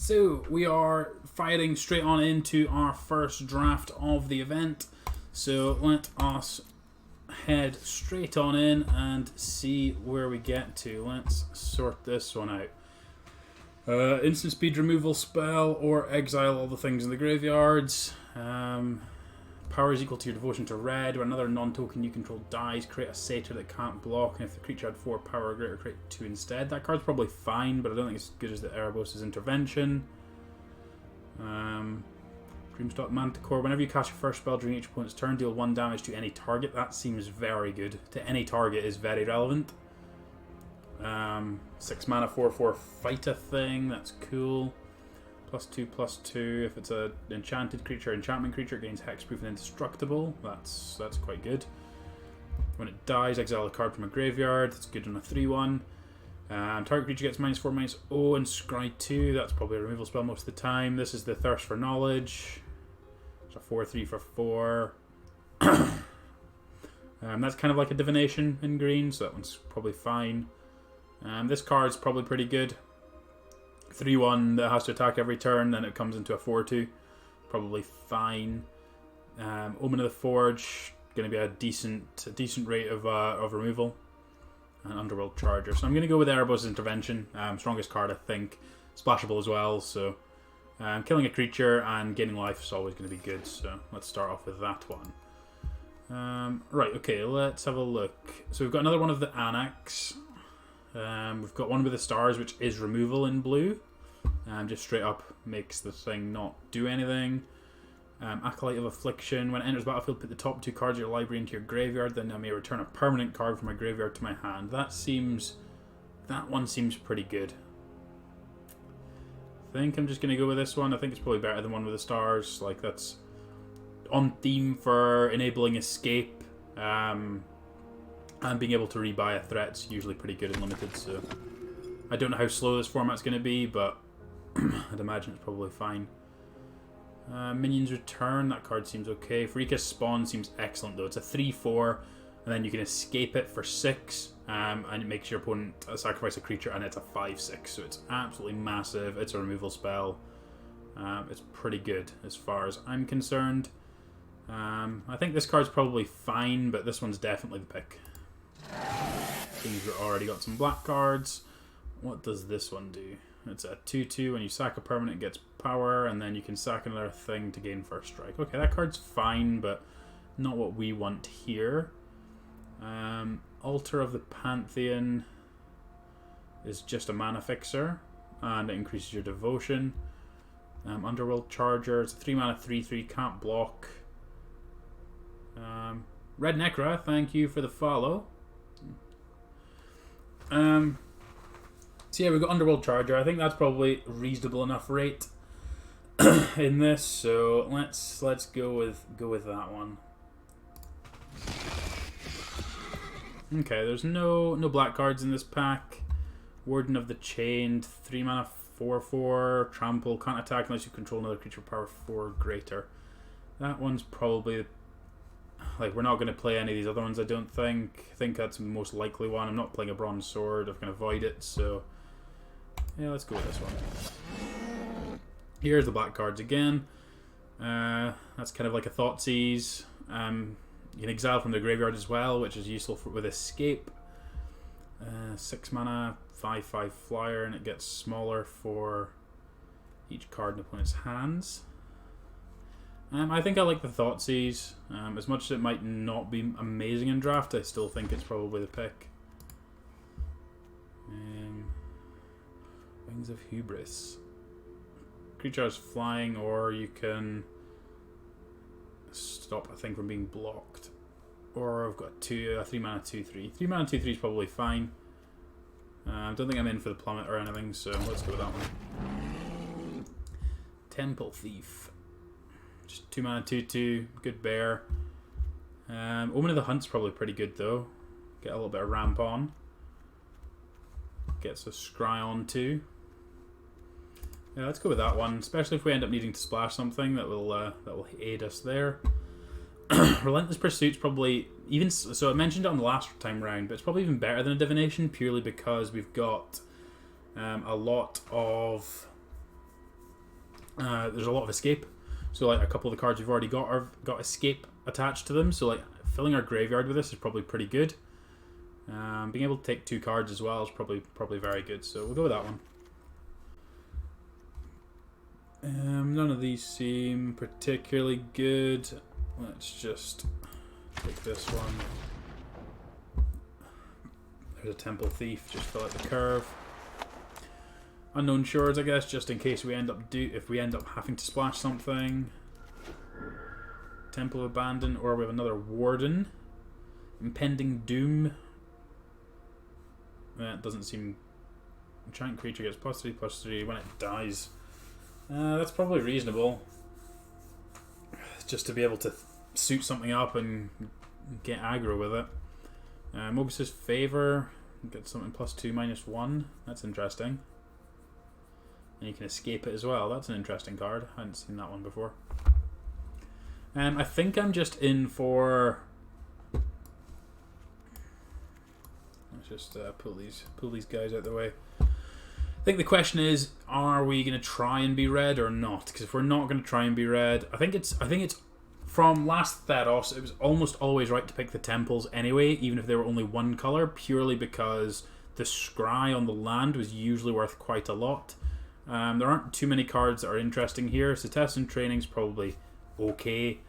So we are firing straight on into our first draft of the event. So let us head straight on in and see where we get to. Let's sort this one out. Instant speed removal spell or exile all the things in the graveyards. Power is equal to your devotion to red. Or another non-token you control dies, create a satyr that can't block, and if the creature had 4 power or greater, create 2 instead. That card's probably fine, but I don't think it's as good as the Erebos' intervention. Dreamstalk Manticore. Whenever you cast your first spell during each opponent's turn, deal 1 damage to any target. That seems very good. To any target is very relevant. 6 mana, 4/4 fighter thing. That's cool. +2/+2. If it's an enchanted creature, enchantment creature, it gains hexproof and indestructible. That's quite good. When it dies, exile a card from a graveyard. That's good on a 3/1. Target creature gets -4/-0 and scry 2. That's probably a removal spell most of the time. This is the Thirst for Knowledge. It's a 4/3 for 4. That's kind of like a divination in green, so that one's probably fine. This card's probably pretty good. 3/1 that has to attack every turn, then it comes into a 4/2. Probably fine. Omen of the Forge, going to be a decent rate of removal. And Underworld Charger. So I'm going to go with Erebos' Intervention. Strongest card, I think. Splashable as well, so killing a creature and gaining life is always going to be good. So let's start off with that one. Right, okay, let's have a look. So we've got another one of the Annex. We've got one with the stars, which is removal in blue. Just straight up makes the thing not do anything. Acolyte of Affliction. When it enters battlefield, put the top 2 cards of your library into your graveyard. Then I may return a permanent card from my graveyard to my hand. That one seems pretty good. I think I'm just going to go with this one. I think it's probably better than one with the stars. Like, that's on theme for enabling escape. And being able to rebuy a threat's usually pretty good in limited, so I don't know how slow this format's going to be, but I'd imagine it's probably fine. Minions Return, that card seems okay. Freakish Spawn seems excellent though. It's a 3/4, and then you can escape it for 6, and it makes your opponent sacrifice a creature, and it's a 5/6, so it's absolutely massive. It's a removal spell. It's pretty good as far as I'm concerned. I think this card's probably fine, but this one's definitely the pick. We've already got some black cards. What does this one do? It's a 2/2. When you sack a permanent, it gets power, and then you can sack another thing to gain first strike. Okay, that card's fine, but not what we want here. Altar of the Pantheon is just a mana fixer, and it increases your devotion. Underworld Charger, it's a 3 mana 3/3, can't block. Red Necra, thank you for the follow. So yeah, we've got Underworld Charger. I think that's probably reasonable enough rate in this. So let's go with that one. Okay, there's no black cards in this pack. Warden of the Chained, 3 mana 4/4, trample, can't attack unless you control another creature power 4 or greater. That one's probably, like, we're not going to play any of these other ones, I don't think. I think that's the most likely one. I'm not playing a Bronze Sword. I'm going to avoid it, so yeah, let's go with this one. Here's the black cards again. That's kind of like a Thoughtseize. You can exile from the graveyard as well, which is useful with escape. 6 mana, 5/5 flyer, and it gets smaller for each card in the opponent's hands. I think I like the Thoughtseize. As much as it might not be amazing in draft, I still think it's probably the pick. Wings of Hubris. Creature is flying, or you can stop a thing from being blocked. Or I've got a 3 mana 2/3. 3 mana 2/3 is probably fine. I don't think I'm in for the plummet or anything, so let's go with that one. Temple Thief. Just 2 mana 2/2, good bear. Omen of the Hunt's probably pretty good though. Get a little bit of ramp on. Gets a scry on too. Yeah, let's go with that one. Especially if we end up needing to splash something, that will aid us there. Relentless Pursuit's probably even so. I mentioned it on the last time round, but it's probably even better than a divination purely because we've got a lot of There's a lot of escape. So like a couple of the cards we've already got have got escape attached to them. So like filling our graveyard with this is probably pretty good. Being able to take 2 cards as well is probably very good. So we'll go with that one. None of these seem particularly good. Let's just take this one. There's a Temple Thief. Just fill out the curve. Unknown Shores, I guess, just in case we end up having to splash something. Temple of Abandon, or we have another Warden. Impending Doom. That doesn't seem. Giant creature gets +3/+3 when it dies. That's probably reasonable. Just to be able to suit something up and get aggro with it. Mogus's Favor. Get something +2/-1. That's interesting. And you can escape it as well. That's an interesting card. I hadn't seen that one before. I think I'm just in for. Let's just pull these guys out of the way. I think the question is, are we going to try and be red or not? Because if we're not going to try and be red, I think it's from last Theros, it was almost always right to pick the temples anyway, even if they were only 1 color, purely because the scry on the land was usually worth quite a lot. There aren't too many cards that are interesting here. So Test and Training's probably okay.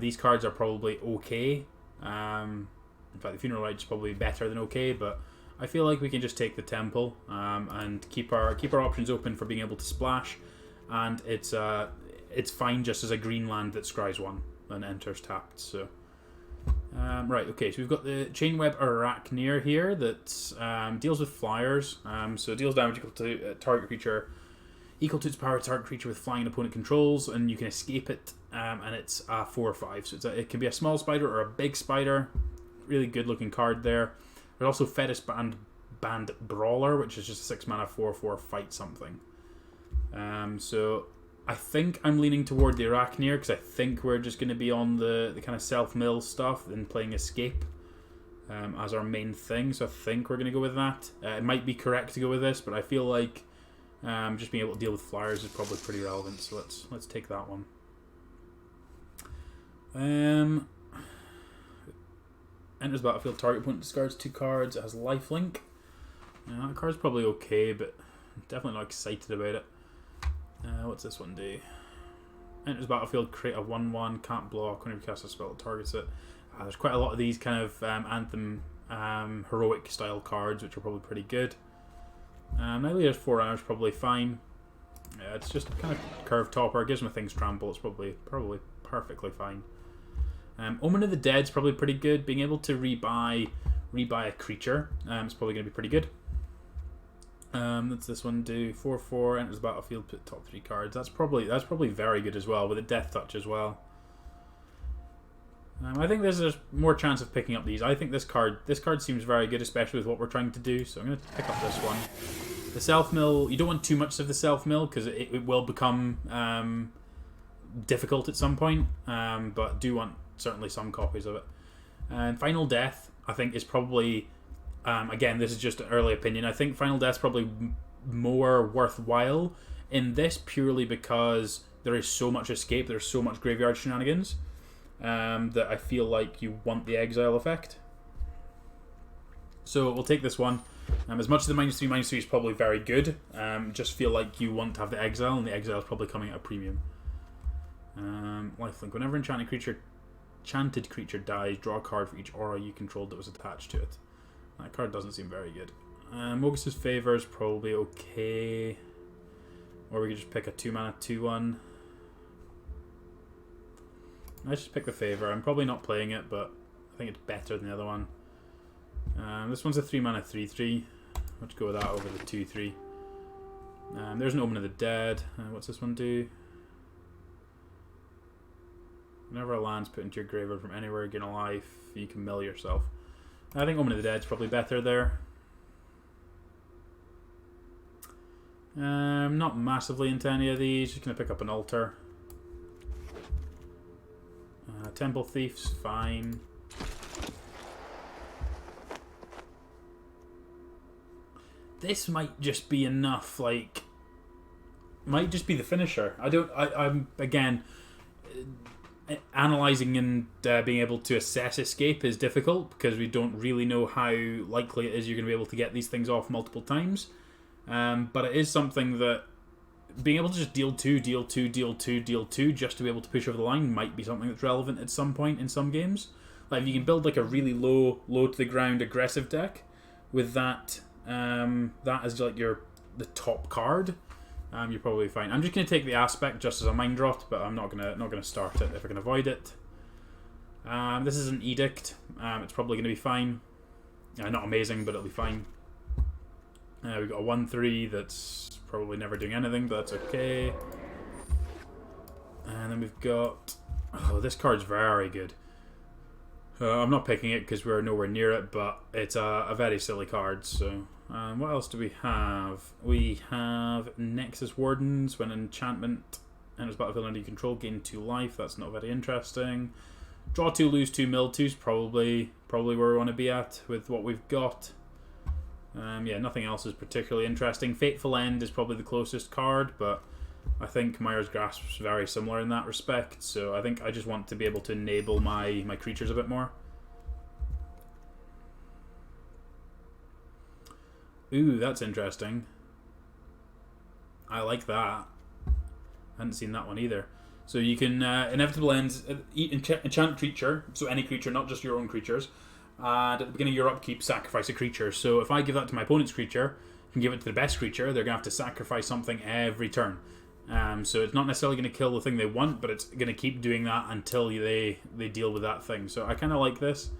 These cards are probably okay. In fact, the Funeral Rite's probably better than okay, but I feel like we can just take the Temple and keep our options open for being able to splash, and it's fine just as a green land that scries 1 and enters tapped. So right, okay, so we've got the Chainweb Arachneer here that deals with flyers. So deals damage equal to target creature equal to its power target creature with flying an opponent controls, and you can escape it. And it's 4 or 5, so it can be a small spider or a big spider. Really good looking card there. There's also Fetish Band Brawler, which is just a 6 mana 4/4 fight something. So I think I'm leaning toward the Arachneer because I think we're just going to be on the kind of self-mill stuff and playing Escape as our main thing. So I think we're going to go with that. It might be correct to go with this, but I feel like just being able to deal with flyers is probably pretty relevant. So let's take that one. Enters battlefield, target opponent discards 2 cards. It has lifelink. That card's probably okay, but I'm definitely not excited about it. What's this one do? Enters battlefield, create a 1/1, can't block. Whenever you cast a spell that targets it. There's quite a lot of these kind of Anthem heroic style cards, which are probably pretty good. Nylea's 4 hours probably fine. It's just kind of curved topper. It gives me things trample. It's probably perfectly fine. Omen of the Dead's probably pretty good. Being able to rebuy a creature is probably going to be pretty good. That's this one do 4/4, enters the battlefield, put top 3 cards. That's probably very good as well, with a Death Touch as well. I think there's more chance of picking up these. I think this card seems very good, especially with what we're trying to do. So I'm going to pick up this one. The self mill. You don't want too much of the self mill because it will become difficult at some point. But do want certainly some copies of it. And Final Death, I think, is probably, again, this is just an early opinion, I think Final Death's probably more worthwhile in this purely because there is so much escape, there's so much graveyard shenanigans, that I feel like you want the exile effect. So we'll take this one. As much as the -3/-3 is probably very good, just feel like you want to have the exile, and the exile is probably coming at a premium. Lifelink. Whenever enchanted creature dies, draw a card for each aura you controlled that was attached to it. That card doesn't seem very good. Mogus's Favor is probably okay. Or we could just pick a 2 mana 2/1. Let's just pick the Favor. I'm probably not playing it, but I think it's better than the other one. This one's a 3 mana 3/3. Let's go with that over the 2/3. There's an Omen of the Dead. What's this one do? Whenever a land's put into your graveyard from anywhere, gain a life, you can mill yourself. I think Omen of the Dead's probably better there. Not massively into any of these. Just going to pick up an altar. Temple Thief's fine. This might just be enough, like, might just be the finisher. I'm again analyzing and being able to assess escape is difficult because we don't really know how likely it is you're going to be able to get these things off multiple times. But it is something that being able to just deal 2, deal 2, deal 2, deal 2 just to be able to push over the line might be something that's relevant at some point in some games. Like if you can build like a really low to the ground aggressive deck with that that as like the top card, you're probably fine. I'm just going to take the aspect just as a mind dropped, but I'm not gonna start it if I can avoid it. This is an edict. It's probably going to be fine. Not amazing, but it'll be fine. We've got a 1/3 that's probably never doing anything, but that's okay. And then we've got... Oh, this card's very good. I'm not picking it because we're nowhere near it, but it's a very silly card. So, what else do we have? We have Nexus Wardens. When an enchantment enters battlefield under your control, gain 2 life. That's not very interesting. Draw 2, lose 2, mill 2's probably where we want to be at with what we've got. Yeah, nothing else is particularly interesting. Fateful End is probably the closest card, but I think Myra's Grasp is very similar in that respect, so I think I just want to be able to enable my creatures a bit more. Ooh, that's interesting. I like that. I hadn't seen that one either. So you can, Inevitable Ends, enchant creature, so any creature, not just your own creatures, and at the beginning of your upkeep, sacrifice a creature. So if I give that to my opponent's creature and give it to the best creature, they're going to have to sacrifice something every turn. So it's not necessarily going to kill the thing they want, but it's going to keep doing that until they deal with that thing. So I kind of like this.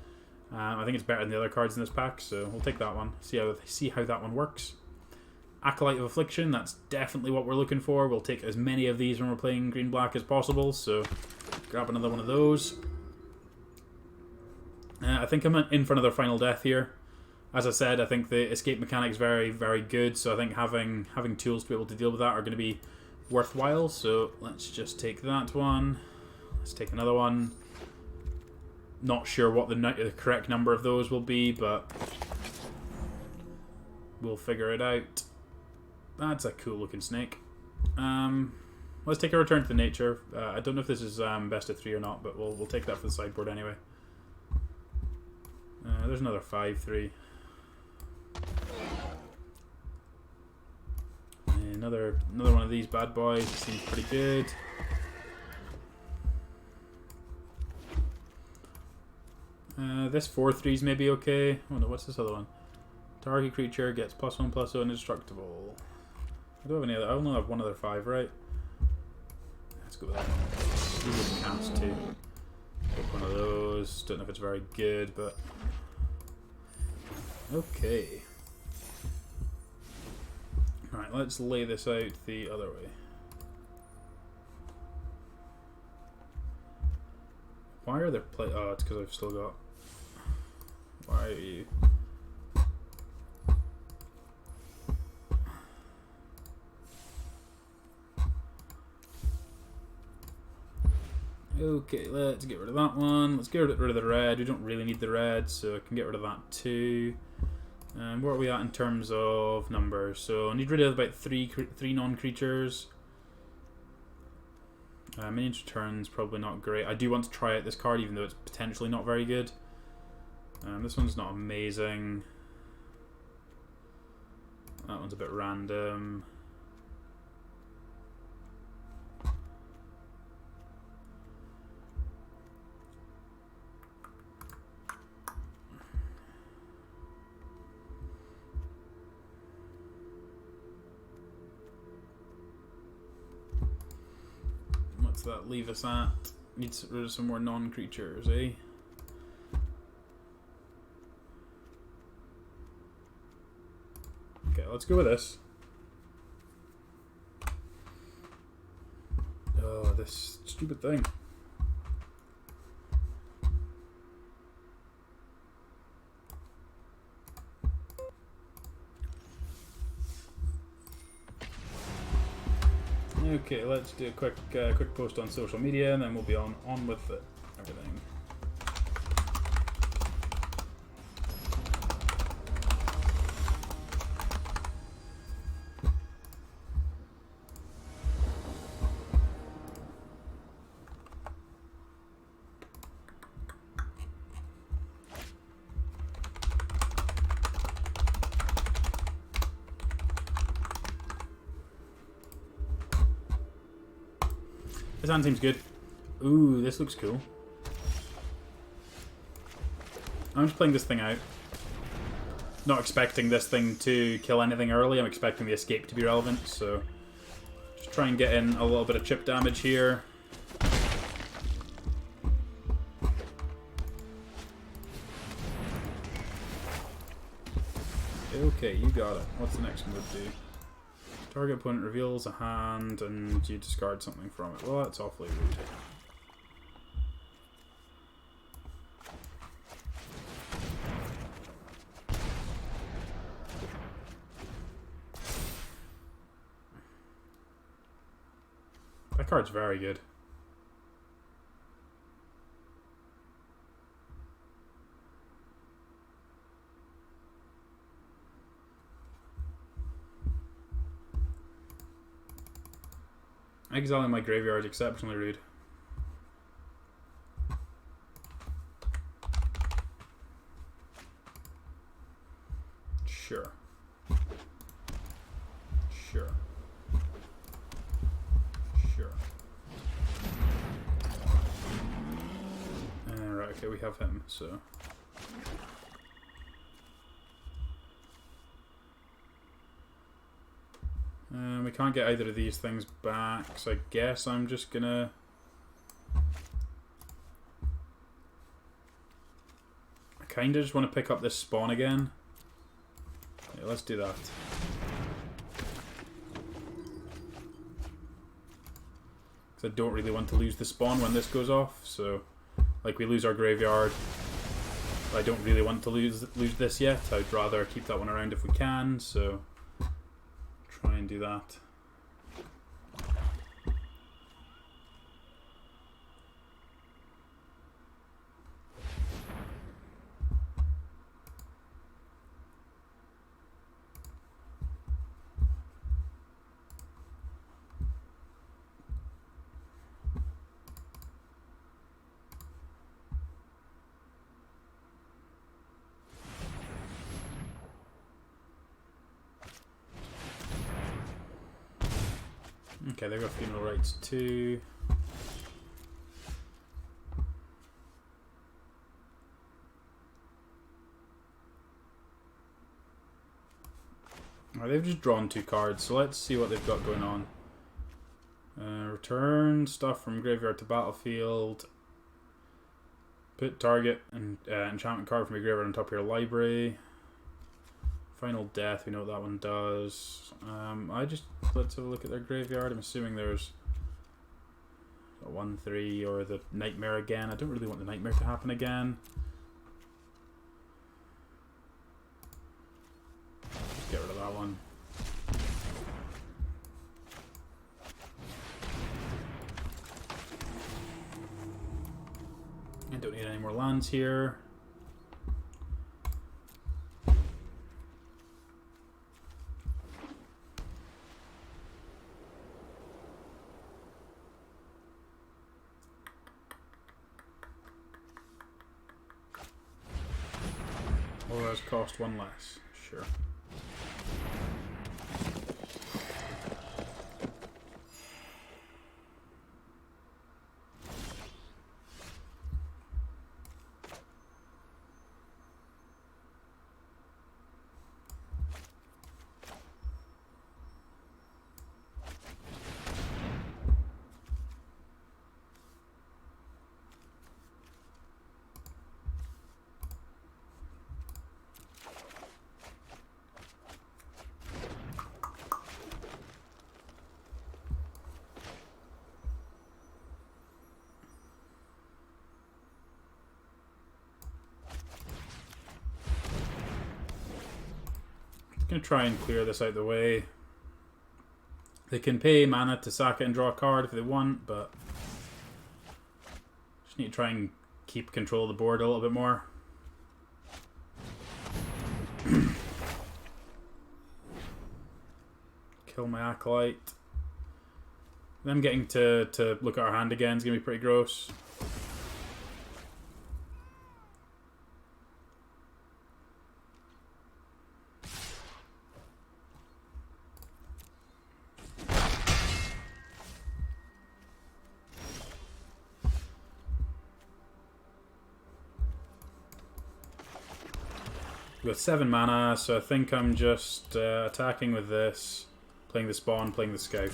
I think it's better than the other cards in this pack, so we'll take that one. See how that one works. Acolyte of Affliction, that's definitely what we're looking for. We'll take as many of these when we're playing green-black as possible, so grab another one of those. I think I'm in for another Final Death here. As I said, I think the escape mechanic is very, very good, so I think having tools to be able to deal with that are going to be worthwhile. So let's just take that one. Let's take another one. Not sure what the correct number of those will be, but we'll figure it out. That's a cool looking snake. Let's take a Return to Nature. I don't know if this is best of 3 or not, but we'll take that for the sideboard anyway. There's another 5/3. Another one of these bad boys. It seems pretty good. This 4/3's maybe okay. Oh no, what's this other one? Target creature gets +1/+0 indestructible. I don't have any other. I only have one other 5, right? Let's go with that one. We would cast 2. Take one of those. Don't know if it's very good, but okay. Alright, let's lay this out the other way. Why are there oh, it's because I've still got... Why are you... Okay, let's get rid of that one. Let's get rid of the red. We don't really need the red, so I can get rid of that too. Where are we at in terms of numbers? So I need rid of about three non-creatures. Minions returns, probably not great. I do want to try out this card, even though it's potentially not very good. This one's not amazing. That one's a bit random. What's that leave us at? Need to get rid of some more non-creatures, eh? Okay, let's go with this. Oh, this stupid thing. Okay, let's do a quick post on social media, and then we'll be on with everything. This hand seems good. Ooh, this looks cool. I'm just playing this thing out. Not expecting this thing to kill anything early. I'm expecting the escape to be relevant, so just try and get in a little bit of chip damage here. Okay, you got it. What's the next move do? Target opponent reveals a hand and you discard something from it. Well, that's awfully rude. That card's very good. Exiling my graveyard is exceptionally rude. Sure. Sure. Sure. Right, okay, we have him, so... we can't get either of these things back, so I guess I'm just gonna... I kinda just want to pick up this spawn again. Yeah, let's do that. Because I don't really want to lose the spawn when this goes off, so... Like, we lose our graveyard. I don't really want to lose this yet. I'd rather keep that one around if we can, so... Try and do that. Okay, they've got funeral rites too. Alright, they've just drawn 2 cards, so let's see what they've got going on. Return stuff from graveyard to battlefield. Put target and enchantment card from your graveyard on top of your library. Final Death, we know what that one does. Let's have a look at their graveyard. I'm assuming there's a 1-3 or the Nightmare again. I don't really want the Nightmare to happen again. Just get rid of that one. I don't need any more lands here. Auras cost 1 less. Sure. Gonna try and clear this out of the way. They can pay mana to sack it and draw a card if they want, but just need to try and keep control of the board a little bit more. Kill my Acolyte. Them getting to look at our hand again is gonna be pretty gross. got 7 mana, so I think I'm just attacking with this, playing the spawn, playing the scout.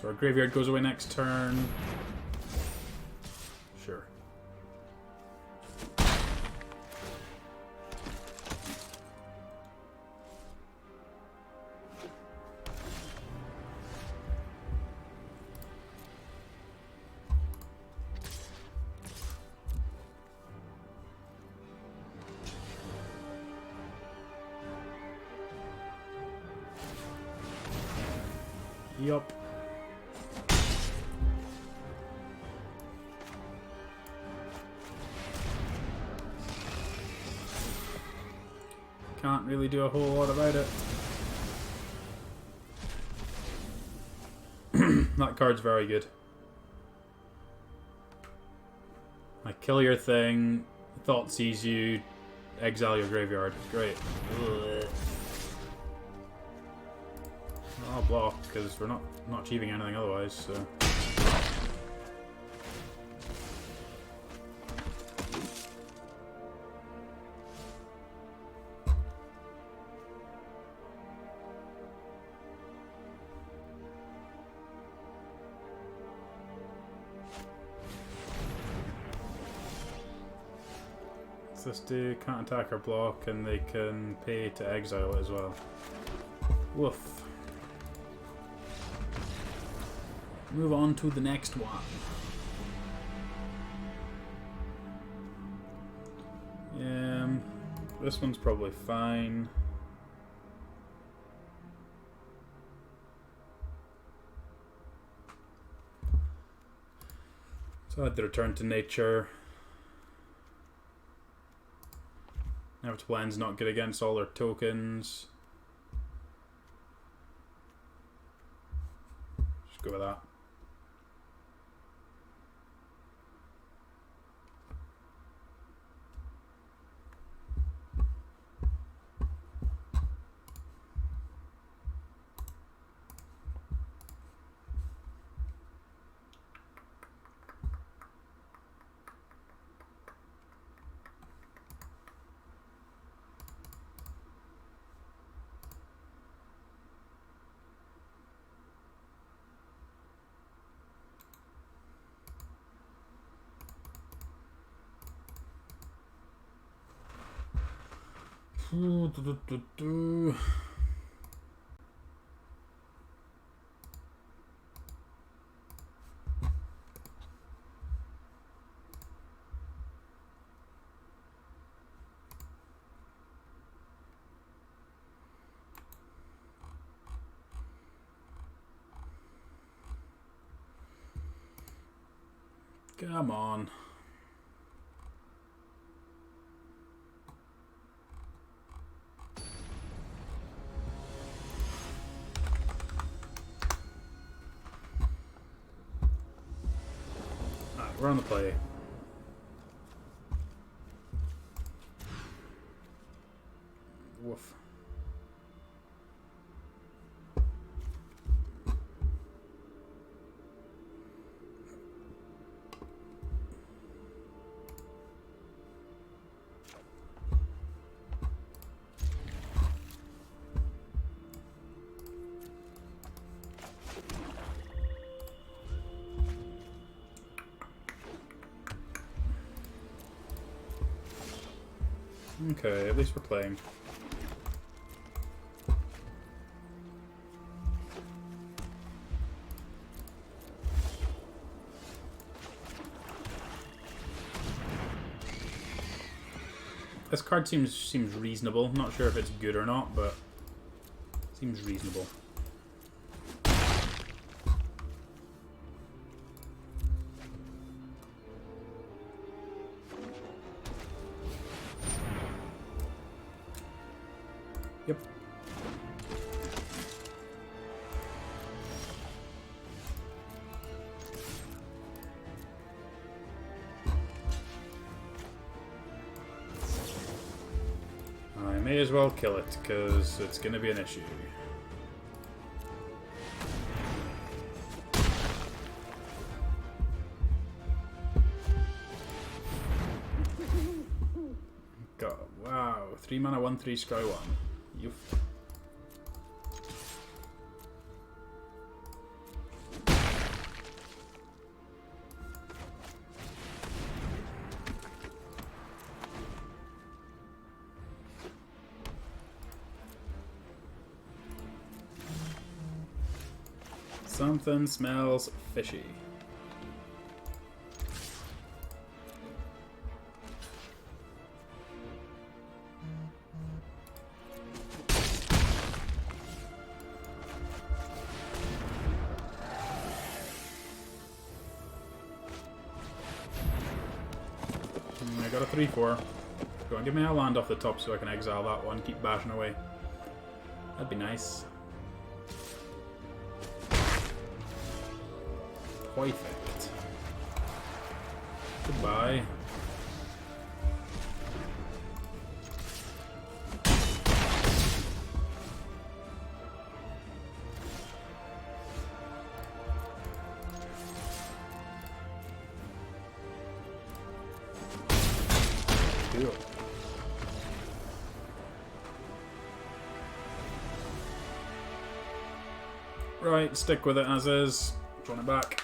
So our graveyard goes away next turn. Sure. Yup. Can't really do a whole lot about it. That card's very good. I kill your thing, thought sees you, exile your graveyard. Great. Ugh. I'll block because we're not achieving anything otherwise. So. This do can't attack or block, and they can pay to exile it as well. Woof. Move on to the next one. This one's probably fine. So I had to return to nature. Inevitable End's not good against all their tokens. Just go with that. Come on. Alright, we're on the play. Woof. Okay, at least we're playing. This card seems reasonable. Not sure if it's good or not, but seems reasonable. Yep. May as well kill it, because it's going to be an issue. Got, wow, 3 mana, 1/3, scry 1. You've... Something smells fishy. I got a 3/4. Go on, give me a land off the top so I can exile that one, keep bashing away. That'd be nice. Perfect. Goodbye. Cool. Right, stick with it as is. Run it back.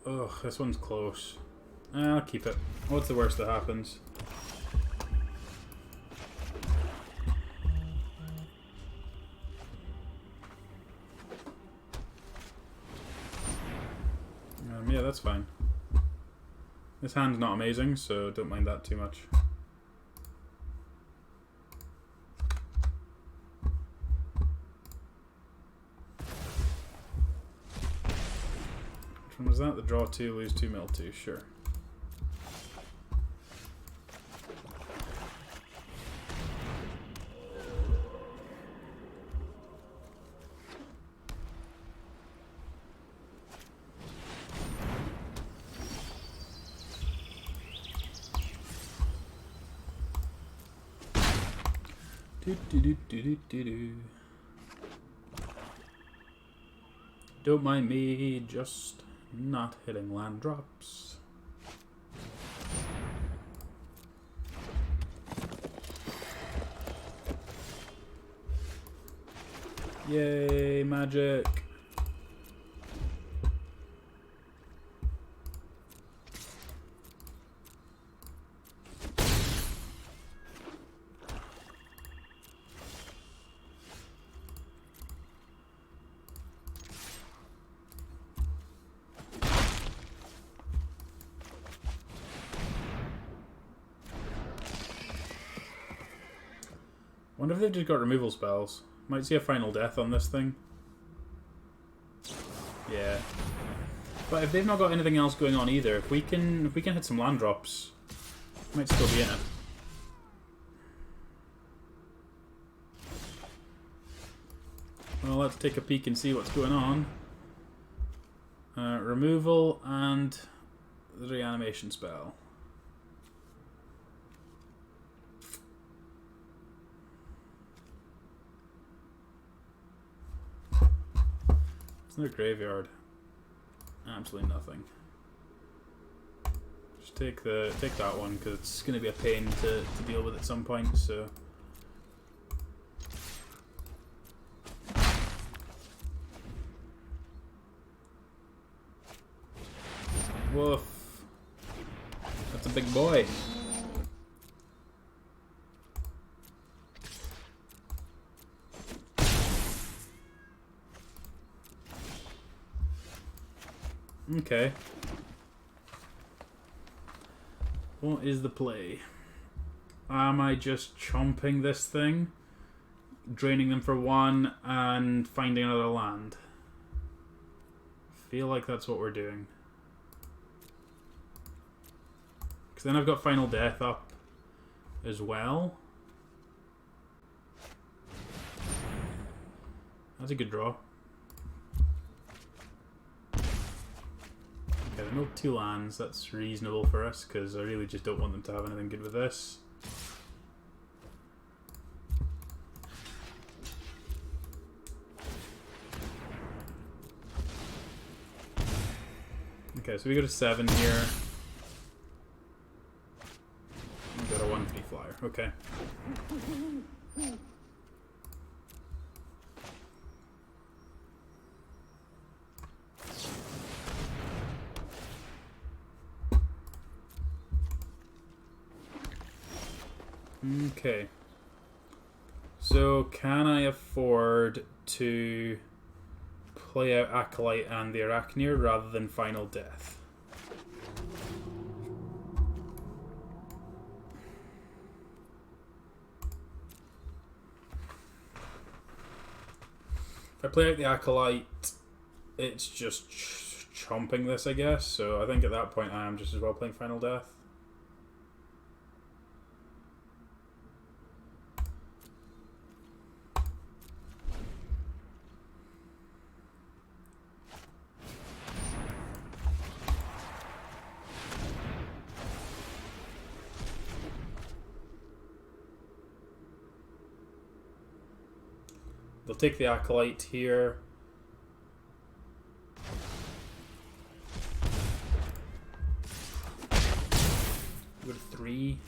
Ugh, this one's close. I'll keep it. What's the worst that happens? Yeah, that's fine. This hand's not amazing, so don't mind that too much. Which one was that? The draw 2, lose 2, mill 2, sure. Don't mind me just not hitting land drops. Yay, magic! Wonder if they've just got removal spells. Might see a final death on this thing. Yeah. But if they've not got anything else going on either, if we can hit some land drops, might still be in it. Well, let's take a peek and see what's going on. Removal and the reanimation spell. It's no graveyard. Absolutely nothing. Just take that one because it's going to be a pain to deal with at some point. So. Woof. That's a big boy. Okay. What is the play? Am I just chomping this thing, draining them for 1, and finding another land? Feel like that's what we're doing. Because then I've got Final Death up as well. That's a good draw. Okay, no 2 lands. That's reasonable for us because I really just don't want them to have anything good with this. Okay, so we got a 7 here. We got a 1/3 flyer. Okay. Okay. So, can I afford to play out Acolyte and the Arachneer rather than Final Death? If I play out the Acolyte, it's just chomping this, I guess. So I think at that point I am just as well playing Final Death. They'll take the Acolyte here. Go to 3.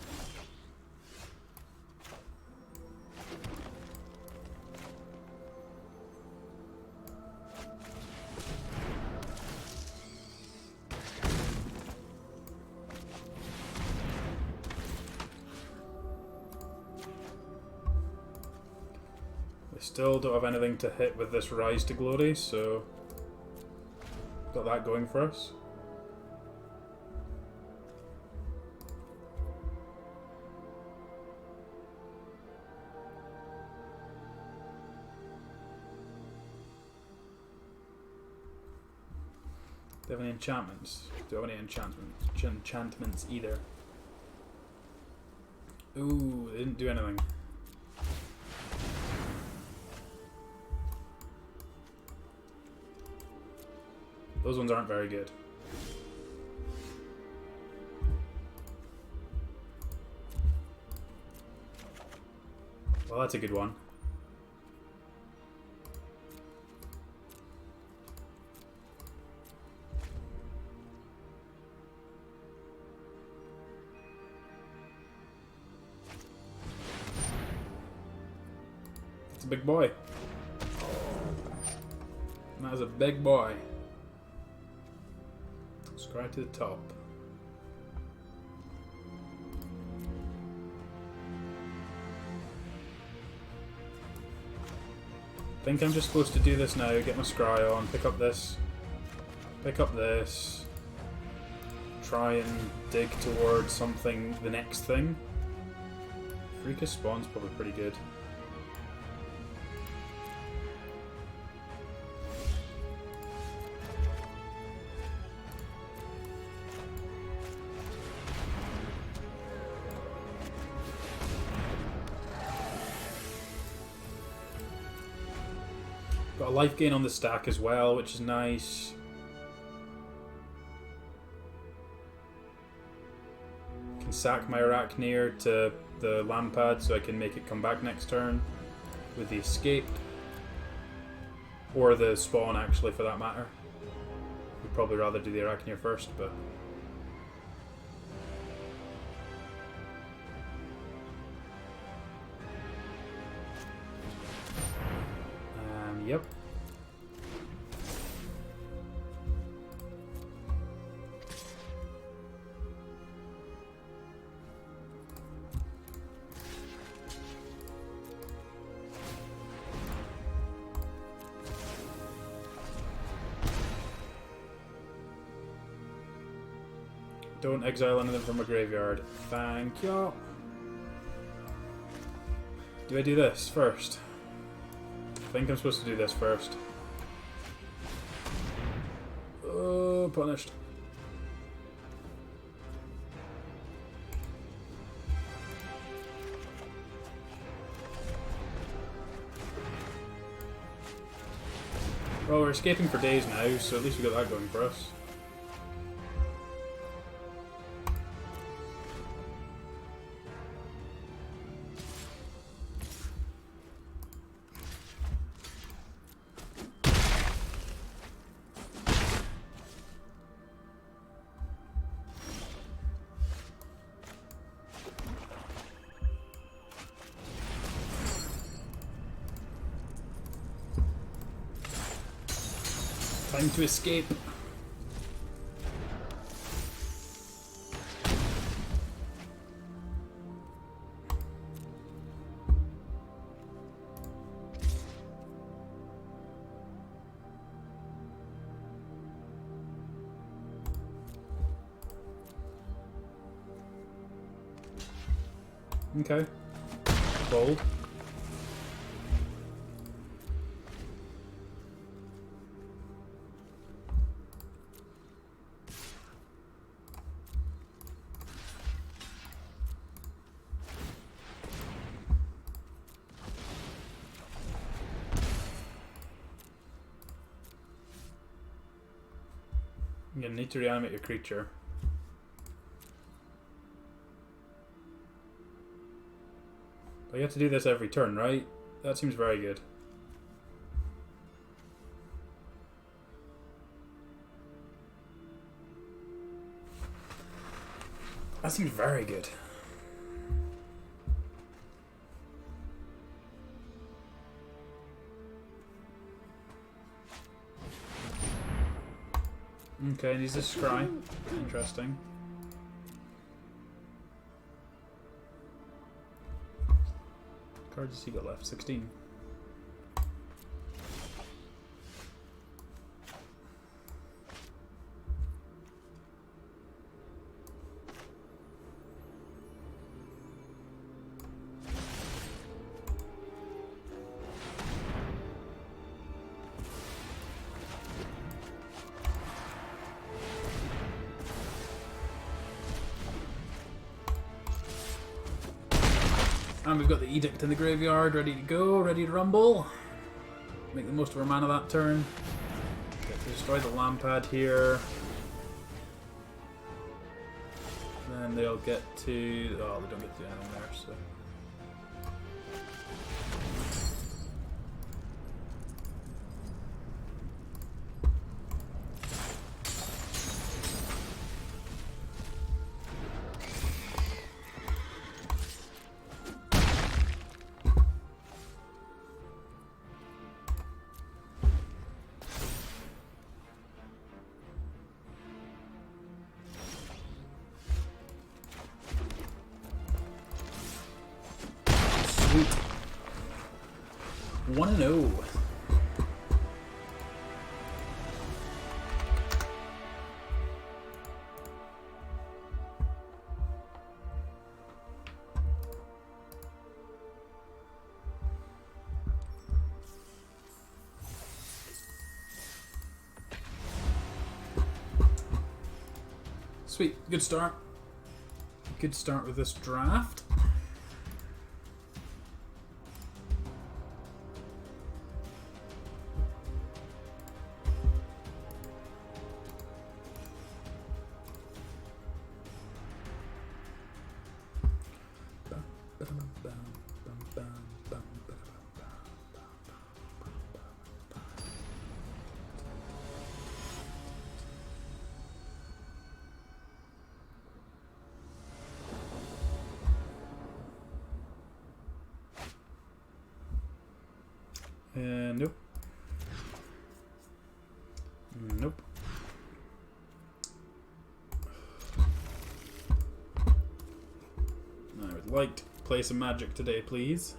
We still don't have anything to hit with this Rise to Glory, so got that going for us. Do you have any enchantments? Do I have any enchantments either? Ooh, they didn't do anything. Those ones aren't very good. Well, that's a good one. It's a big boy. That is a big boy. Right to the top. I think I'm just supposed to do this now, get my scry on, pick up this, try and dig towards something, the next thing. Freakish Spawn's probably pretty good. Got a life gain on the stack as well, which is nice. Can sack my Arachneer to the land pad so I can make it come back next turn with the escape. Or the spawn, actually, for that matter. We'd probably rather do the Arachneer first, but... Yep. Don't exile anything from a graveyard. Thank you. Do I do this first? I think I'm supposed to do this first. Oh, punished. Well, we're escaping for days now, so at least we got that going for us. Time to escape. Okay. Bold. You're gonna need to reanimate your creature. But you have to do this every turn, right? That seems very good. That seems very good. Okay, and he's a scry. Interesting. Cards has he got left? 16. And we've got the Edict in the graveyard, ready to go, ready to rumble. Make the most of our mana that turn. Get to destroy the Lampad here. Then they'll get to... oh, they don't get to do anything there, so... Sweet. 1-0. Sweet. Good start. Good start with this draft. Nope. Nope. I would like to play some Magic today, please.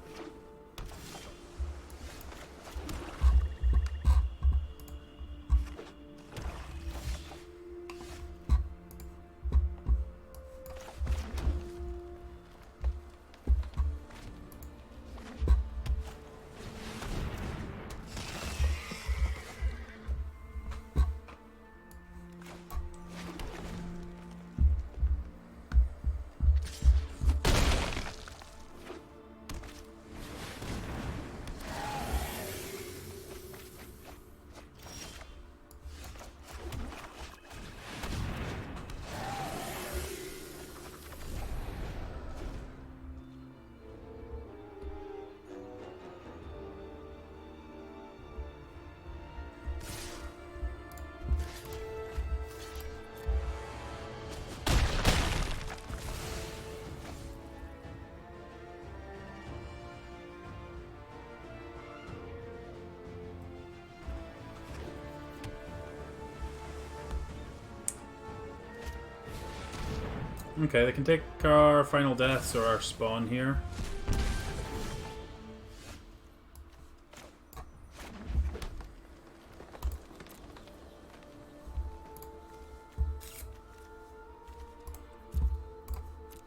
Okay, they can take our final deaths or our spawn here.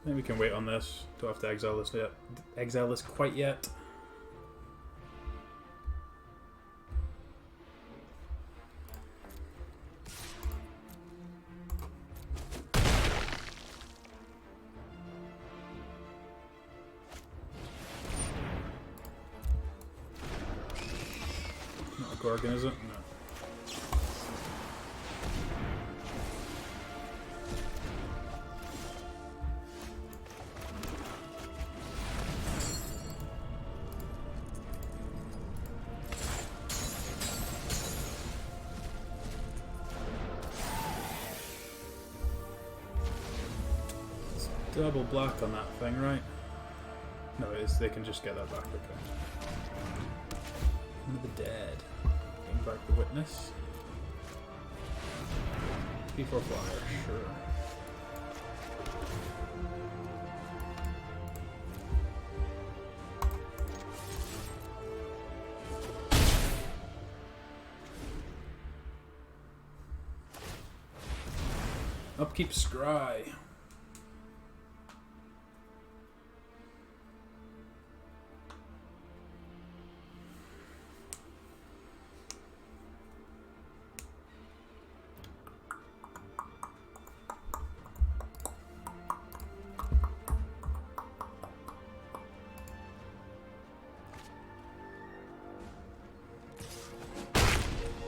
Maybe we can wait on this. Don't have to exile this yet. Exile this quite yet. Not a Gorgon, is it? No. Double black on that thing, right? No, it is. They can just get that back. Okay. One of the dead. Bring back the witness. P4 flyer, sure. Upkeep scry.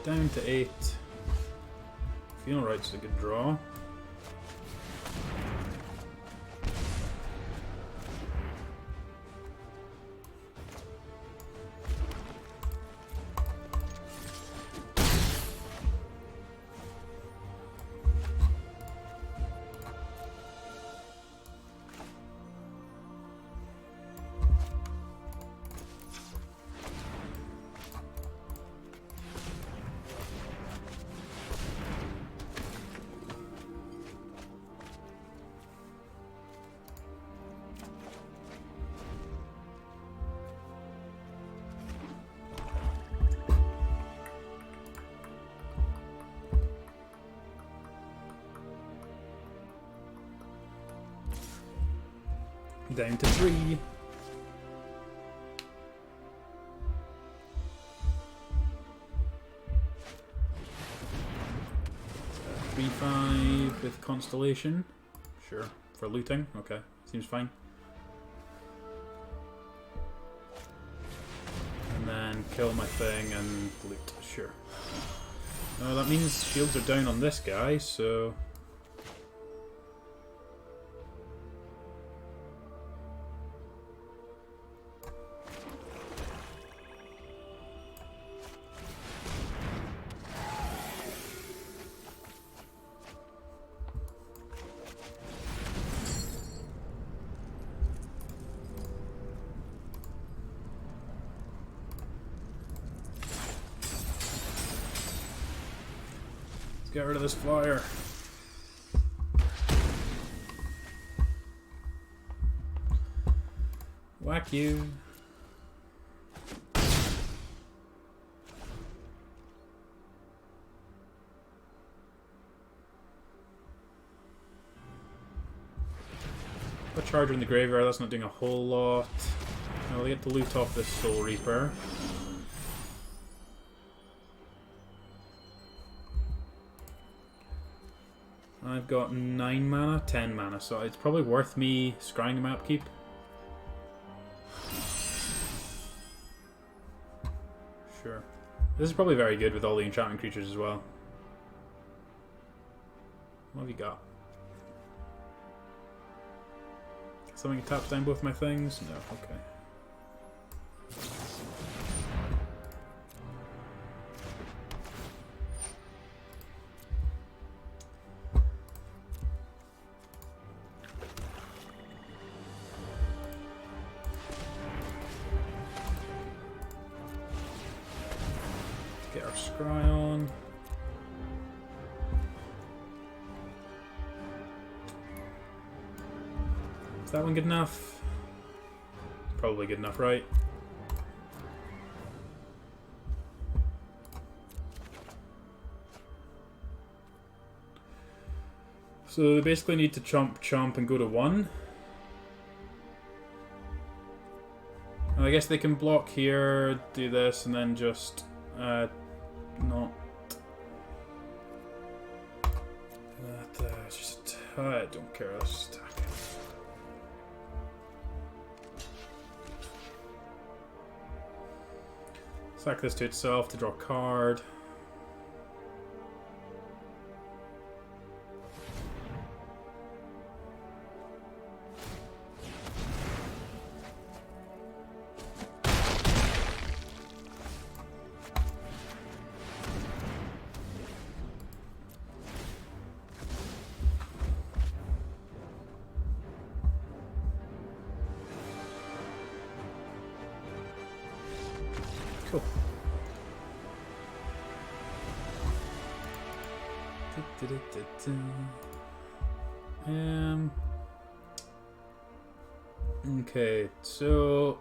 Down to 8. Funeral Right's a good draw. Down to 3. So 3/5 with Constellation. Sure. For looting. Okay. Seems fine. And then kill my thing and loot. Sure. That means shields are down on this guy, so... Get rid of this flyer. Whack you. Put Charger in the graveyard, that's not doing a whole lot. Now we get to loot off this Soul Reaper. I've got 9 mana, 10 mana, so it's probably worth me scrying my upkeep. Sure. This is probably very good with all the enchantment creatures as well. What have you got? Something that taps down both my things? No, okay. Get our scry on. Is that one good enough? Probably good enough, right? So they basically need to chomp and go to 1. And I guess they can block here, do this, and then just not. Just I don't care. Let's just attack it. Sack this to itself to draw a card. Cool. Okay, so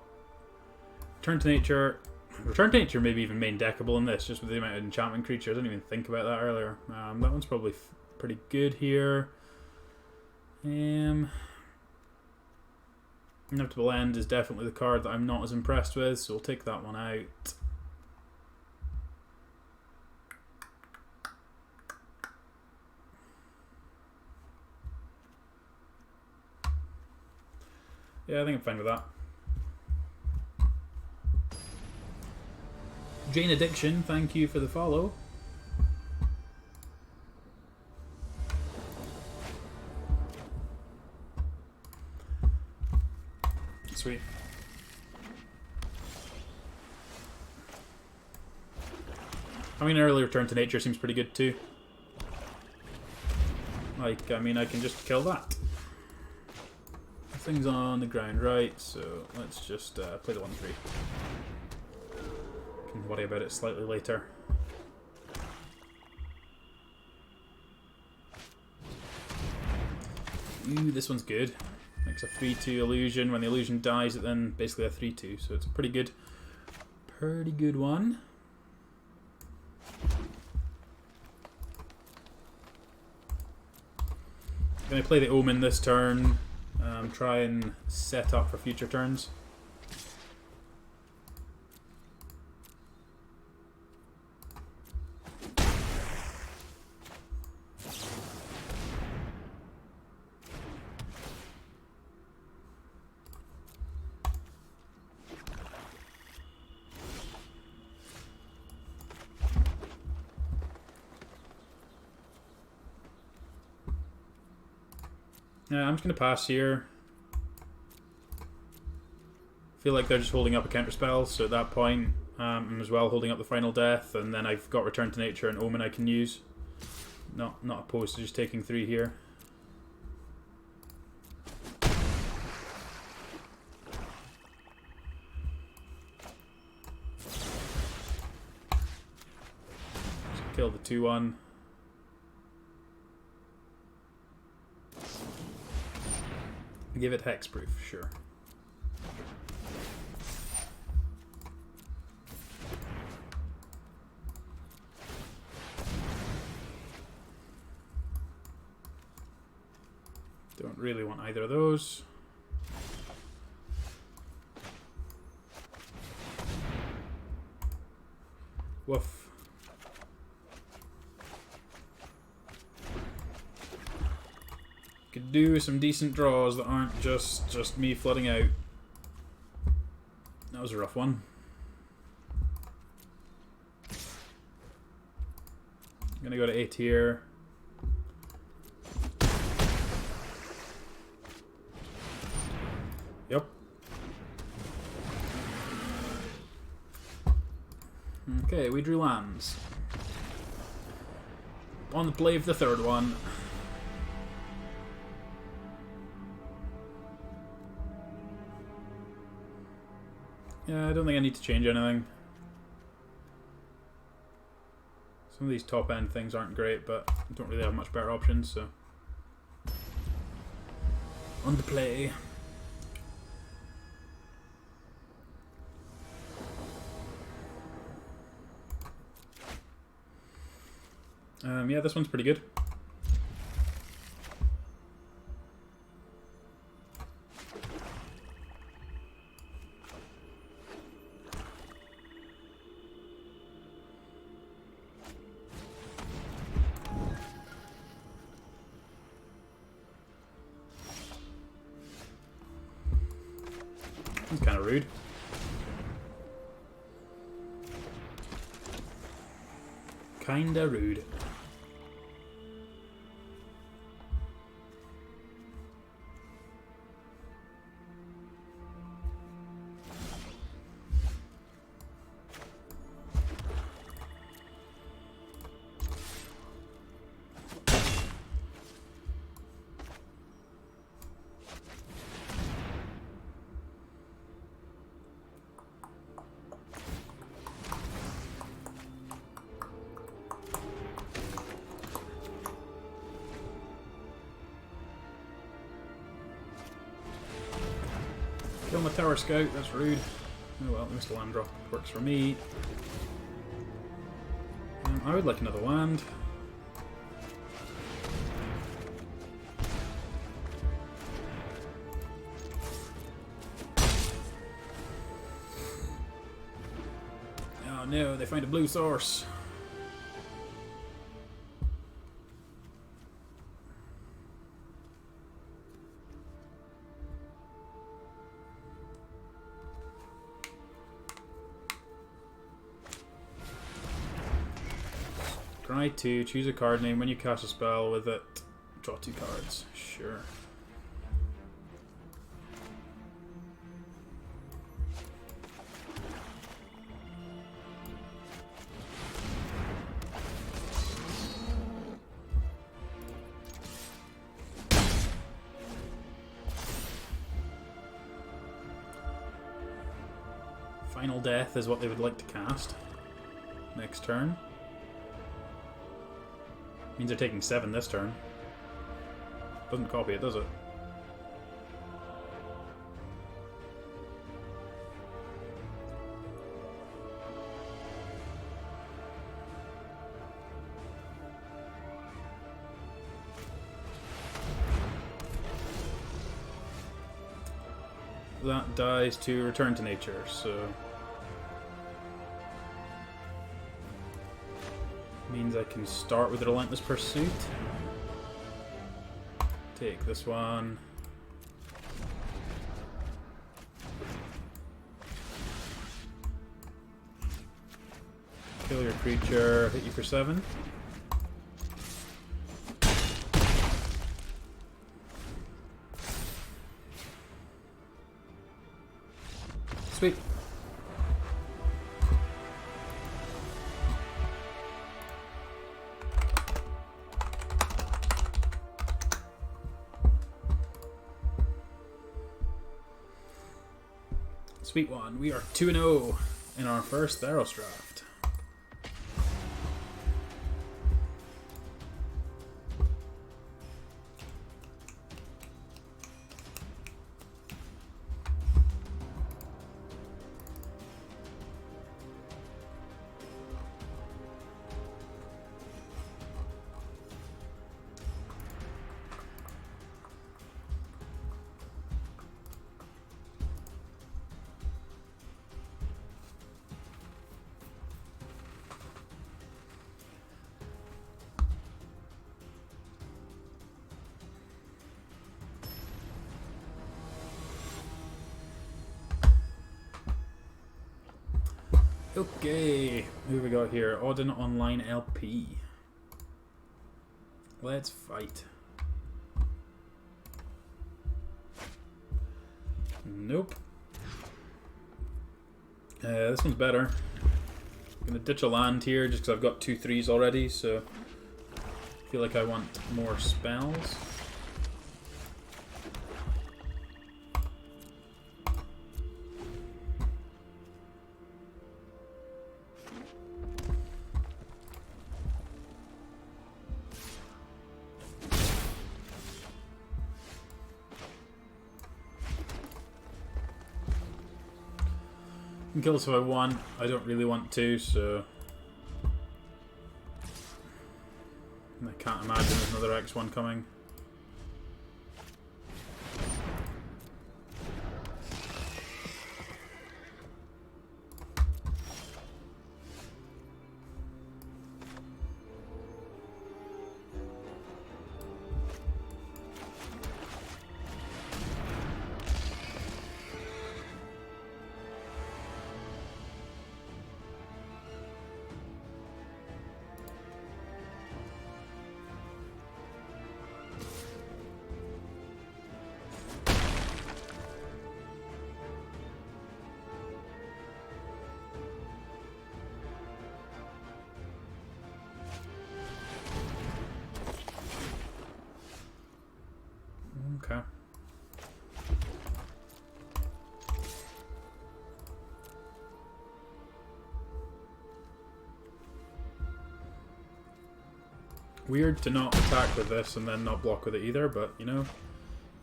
Return to Nature. Return to Nature maybe even main deckable in this, just with the amount of enchantment creatures. I didn't even think about that earlier. That one's probably pretty good here. Inevitable End is definitely the card that I'm not as impressed with, so we'll take that one out. Yeah, I think I'm fine with that. Jane Addiction, thank you for the follow. Sweet. I mean, early Return to Nature seems pretty good too. Like, I mean, I can just kill that. Things on the ground, right? So let's just play the 1-3. Can worry about it slightly later. Ooh, this one's good. Makes a 3-2 illusion. When the illusion dies, it then basically a 3-2. So it's a pretty good one. I'm gonna play the Omen this turn. Try and set up for future turns. Yeah, I'm just going to pass here. Feel like they're just holding up a counterspell, so at that point I'm as well holding up the Final Death, and then I've got Return to Nature and Omen I can use. Not opposed to just taking 3 here. Just kill the 2-1. Give it hexproof, sure. Don't really want either of those. Woof. Could do some decent draws that aren't just me flooding out. That was a rough one. I'm gonna go to 8 here. Yep. Okay, we drew lands. On the play of the 3rd one. Yeah, I don't think I need to change anything. Some of these top end things aren't great, but I don't really have much better options, so. On the play. Yeah, this one's pretty good. It's kind of rude. Kinda rude. Kill my tower scout, that's rude. Oh well, missed a land drop. Works for me. I would like another land. Oh no, they find a blue source. Try to choose a card name when you cast a spell with it. Draw 2 cards. Sure. Final Death is what they would like to cast. Next turn. Means they're taking 7 this turn. Doesn't copy it, does it? That dies to return to nature, so... means I can start with the Relentless Pursuit. Take this one. Kill your creature, hit you for 7. Sweet. Sweet one. We are 2-0 in our first Theros draft. Okay, who have we got here? Odin Online LP. Let's fight. Nope. This one's better. I'm gonna ditch a land here just because I've got 2 3s already, so I feel like I want more spells. I can kill this if I want. I don't really want to, so... can't imagine there's another X1 coming. Okay. Weird to not attack with this and then not block with it either, but you know,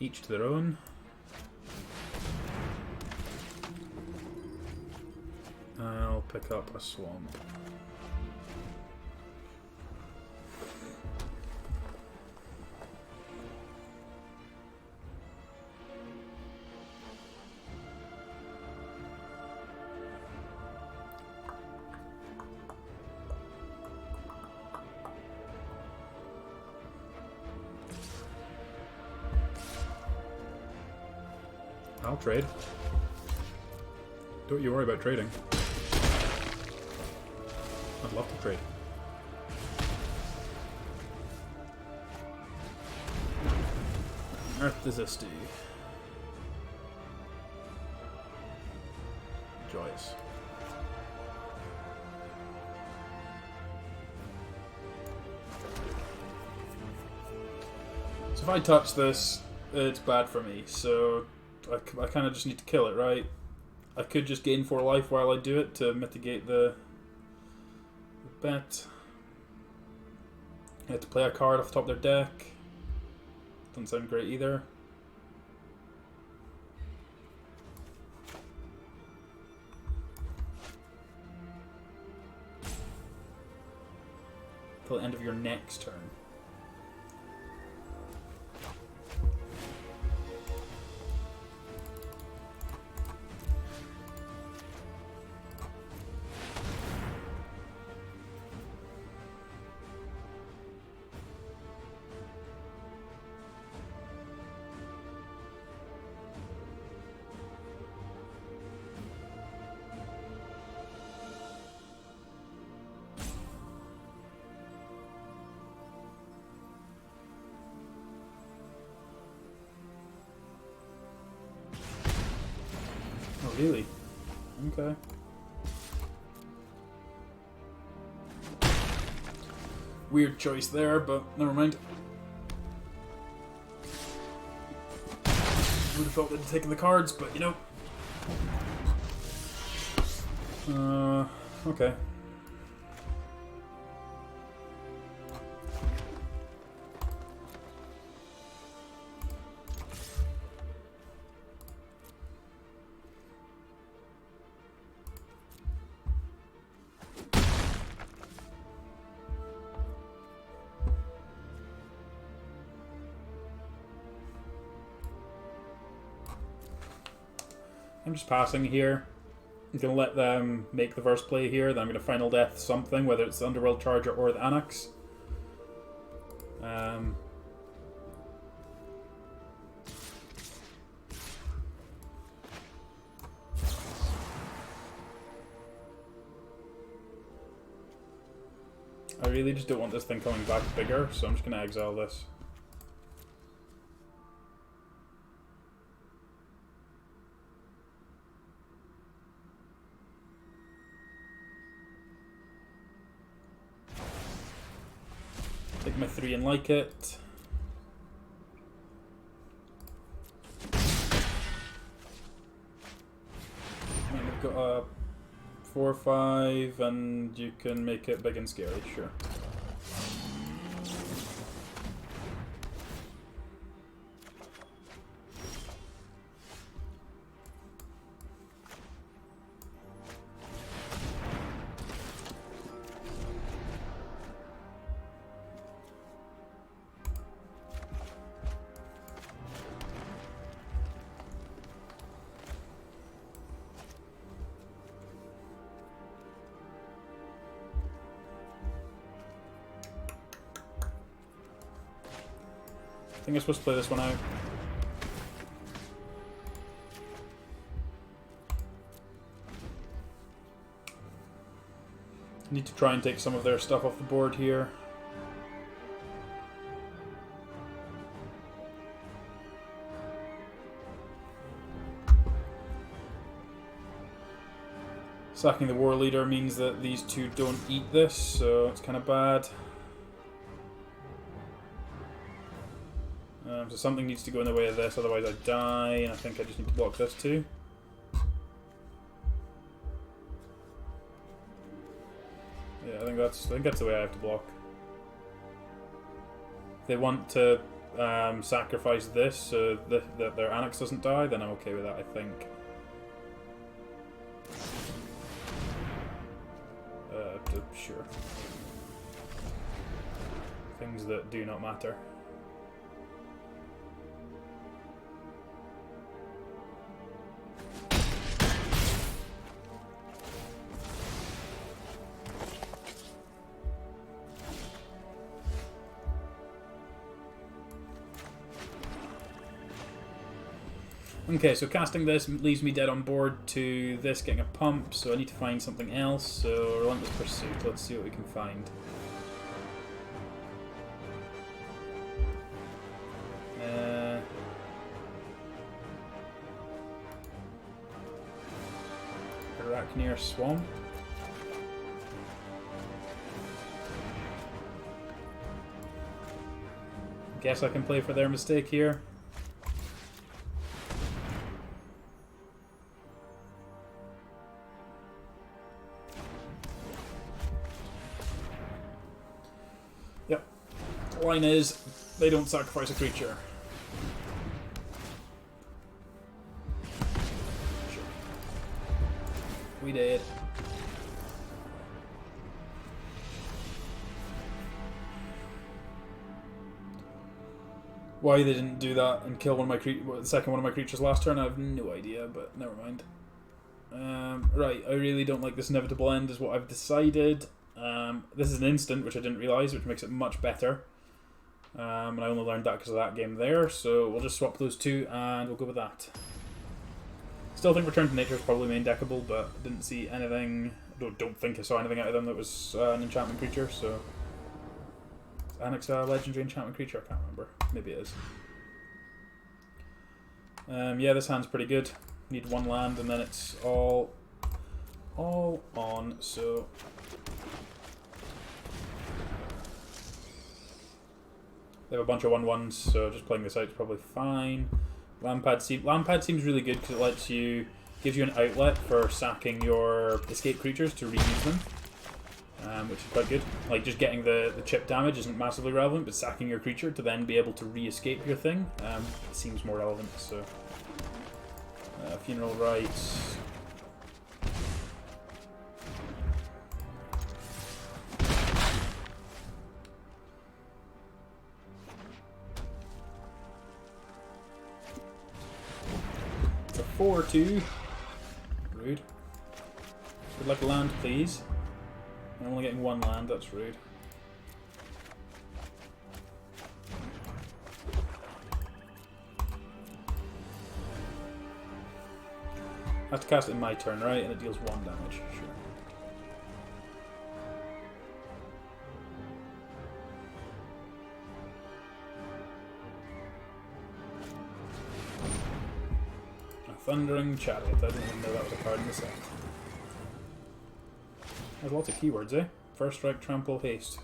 each to their own. I'll pick up a swamp. I'll trade. Don't you worry about trading. I'd love to trade. Earth Desisti. Joyous. So if I touch this, it's bad for me, so I kind of just need to kill it, right? I could just gain 4 life while I do it to mitigate the bet. I have to play a card off the top of their deck. Doesn't sound great either. Till the end of your next turn. Really? Okay. Weird choice there, but never mind. Would have felt they'd taken the cards, but you know. Okay. I'm just passing here. I'm going to let them make the first play here, then I'm going to Final Death something, whether it's the Underworld Charger or the Annex. I really just don't want this thing coming back bigger, so I'm just going to exile this. Take my 3 and like it. And we've got a 4/5, and you can make it big and scary, sure. think I'm supposed to play this one out. Need to try and take some of their stuff off the board here. Sacking the war leader means that these two don't eat this, so it's kind of bad. So something needs to go in the way of this, otherwise I die, and I think I just need to block this too. Yeah, I think that's the way I have to block. If they want to sacrifice this so that their annex doesn't die, then I'm okay with that, I think. Sure. Things that do not matter. Okay, so casting this leaves me dead on board to this getting a pump, so I need to find something else. So Relentless Pursuit, let's see what we can find. Arachneer Swamp. Guess I can play for their mistake here. Yep. The line is, they don't sacrifice a creature. Sure. We did. Why they didn't do that and kill one of my the second one of my creatures last turn, I have no idea, but never mind. Right, I really don't like this inevitable end, is what I've decided. This is an instant, which I didn't realise, which makes it much better. And I only learned that because of that game there, so we'll just swap those two and we'll go with that. Still think Return to Nature is probably main deckable, but didn't see anything. Don't think I saw anything out of them that was an enchantment creature, so. Annex a legendary enchantment creature? I can't remember. Maybe it is. Yeah, this hand's pretty good. Need one land and then it's all on, so. They have a bunch of 1/1s, so just playing this out is probably fine. Lampad seems really good because it gives you an outlet for sacking your escape creatures to reuse them, which is quite good. Like, just getting the chip damage isn't massively relevant, but sacking your creature to then be able to re-escape your thing seems more relevant. So, Funeral Rites. It's a 4/2. Rude. Would like a land, please. I'm only getting one land, that's rude. I have to cast it in my turn, right? And it deals 1 damage, sure. A Thundering Chariot, I didn't even know that was a card in the set. There's lots of keywords, eh? First Strike, Trample, Haste.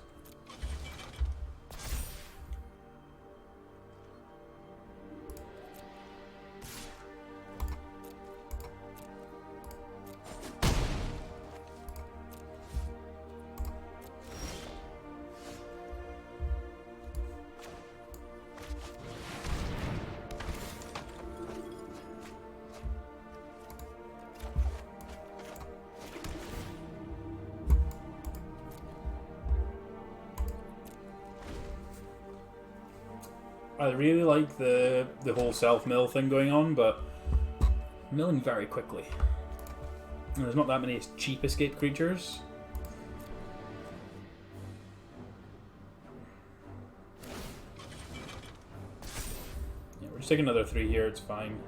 I really like the whole self-mill thing going on, but milling very quickly. And there's not that many cheap escape creatures. Just take another 3 here, it's fine.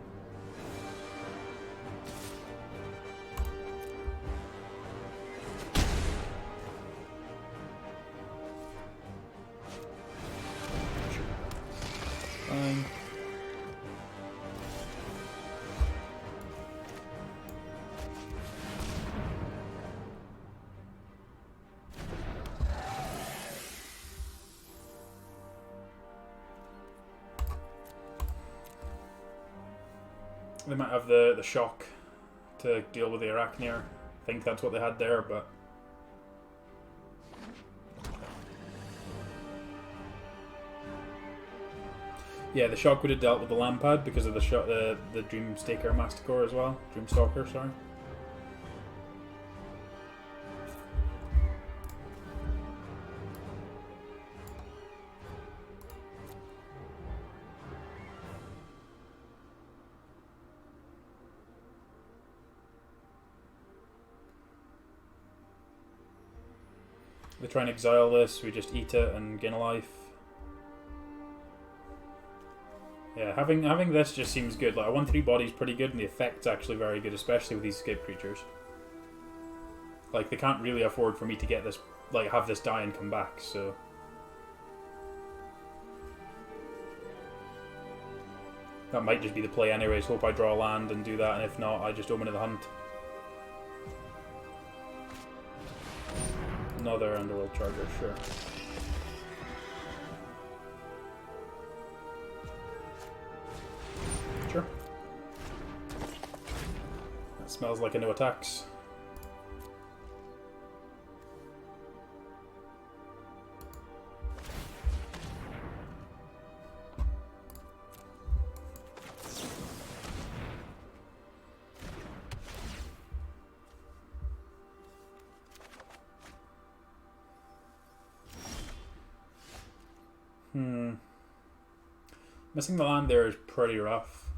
Fine. They might have the shock to deal with the Arachneer. I think that's what they had there, but... Yeah, the shock would have dealt with the Lampad because of the Dreamstaker Masticore as well. Dreamstalker, sorry. They try and exile this, we just eat it and gain a life. Yeah, having this just seems good. Like, a 1/3 body is pretty good, and the effect's actually very good, especially with these escape creatures. Like, they can't really afford for me to get this, like, have this die and come back, so... That might just be the play anyways. Hope I draw a land and do that, and if not, I just Omen of the Hunt. Another Underworld Charger, sure. Sure. That smells like a no attacks. Missing the land there is pretty rough.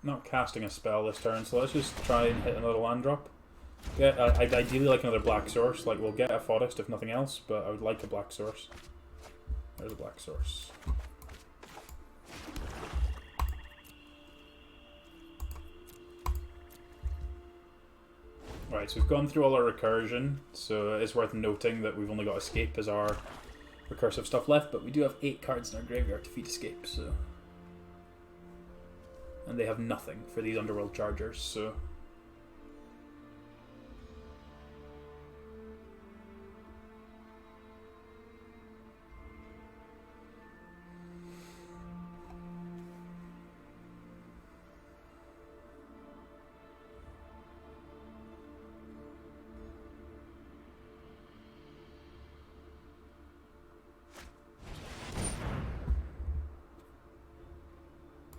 Not casting a spell this turn, so let's just try and hit another land drop. I'd ideally like another black source. Like, we'll get a Forest if nothing else, but I would like a black source. There's a black source. Right, so we've gone through all our recursion, so it's worth noting that we've only got escape as our recursive stuff left, but we do have 8 cards in our graveyard to feed escape, so... And they have nothing for these Underworld Chargers, so...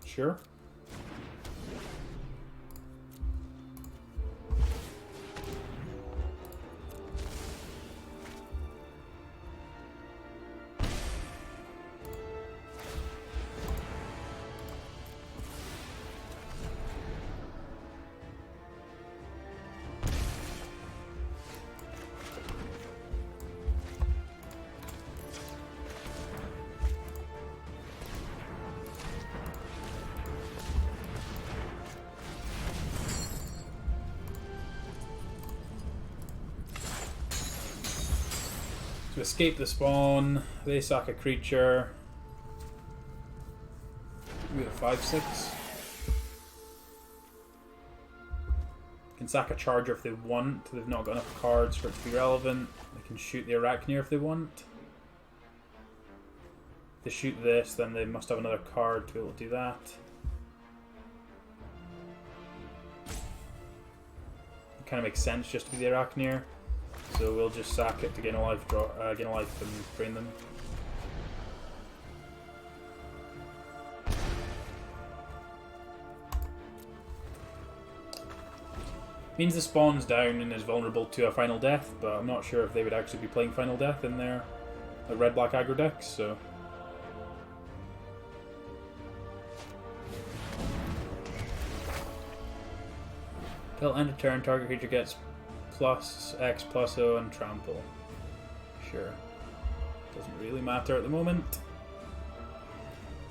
Sure. To escape the spawn, they sack a creature. We have 5/6. Can sack a charger if they want. They've not got enough cards for it to be relevant. They can shoot the Arachneer if they want. If they shoot this, then they must have another card to be able to do that. It kind of makes sense just to be the Arachneer. So we'll just sack it to gain a life, gain a life and drain them. Means the spawn's down and is vulnerable to a Final Death, but I'm not sure if they would actually be playing Final Death in their red-black aggro decks, so... Till end of turn, target creature gets plus X plus O and trample. Sure. Doesn't really matter at the moment.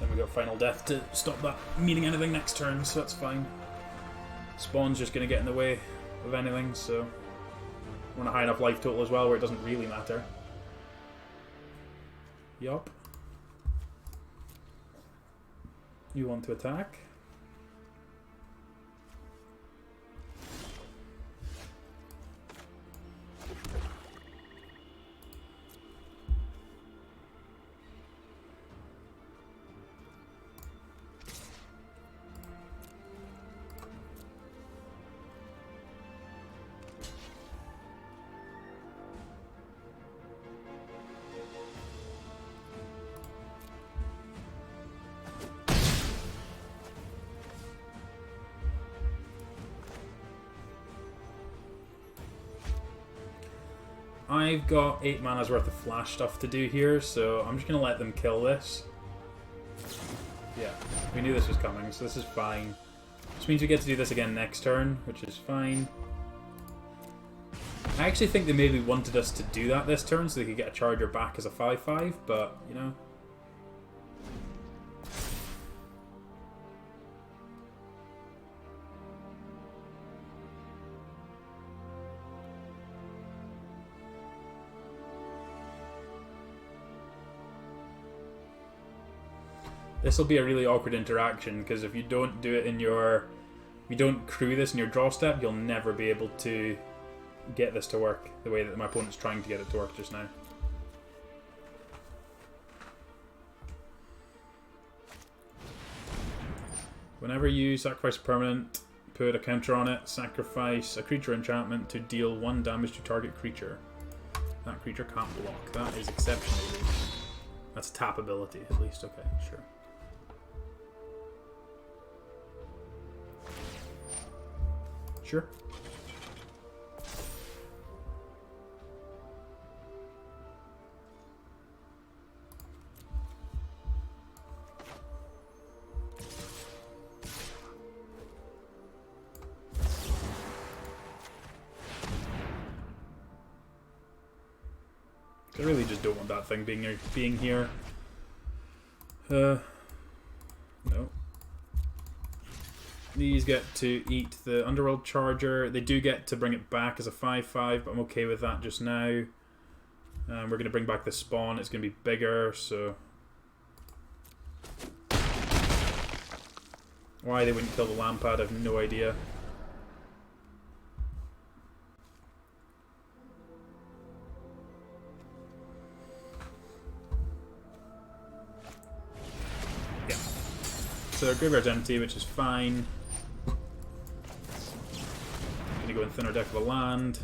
Then we got Final Death to stop that meaning anything next turn, so that's fine. Spawn's just going to get in the way of anything, so we're on a high enough life total as well where it doesn't really matter. Yup. You want to attack? I've got 8 mana's worth of flash stuff to do here, so I'm just going to let them kill this. Yeah, we knew this was coming, so this is fine. Which means we get to do this again next turn, which is fine. I actually think they maybe wanted us to do that this turn so they could get a charger back as a 5-5, but, you know. This will be a really awkward interaction, because if you don't do it in your... If you don't crew this in your draw step, you'll never be able to get this to work the way that my opponent's trying to get it to work just now. Whenever you sacrifice a permanent, put a counter on it, sacrifice a creature enchantment to deal 1 damage to target creature. That creature can't block. That is exceptionally weak. That's a tap ability, at least. Okay, sure. Sure. I really just don't want that thing being here. No. These get to eat the Underworld Charger. They do get to bring it back as a 5-5, but I'm okay with that just now. We're going to bring back the spawn. It's going to be bigger, so... Why they wouldn't kill the Lampad, I have no idea. Yeah. So our graveyard's empty, which is fine. Gonna go in thinner deck of a land.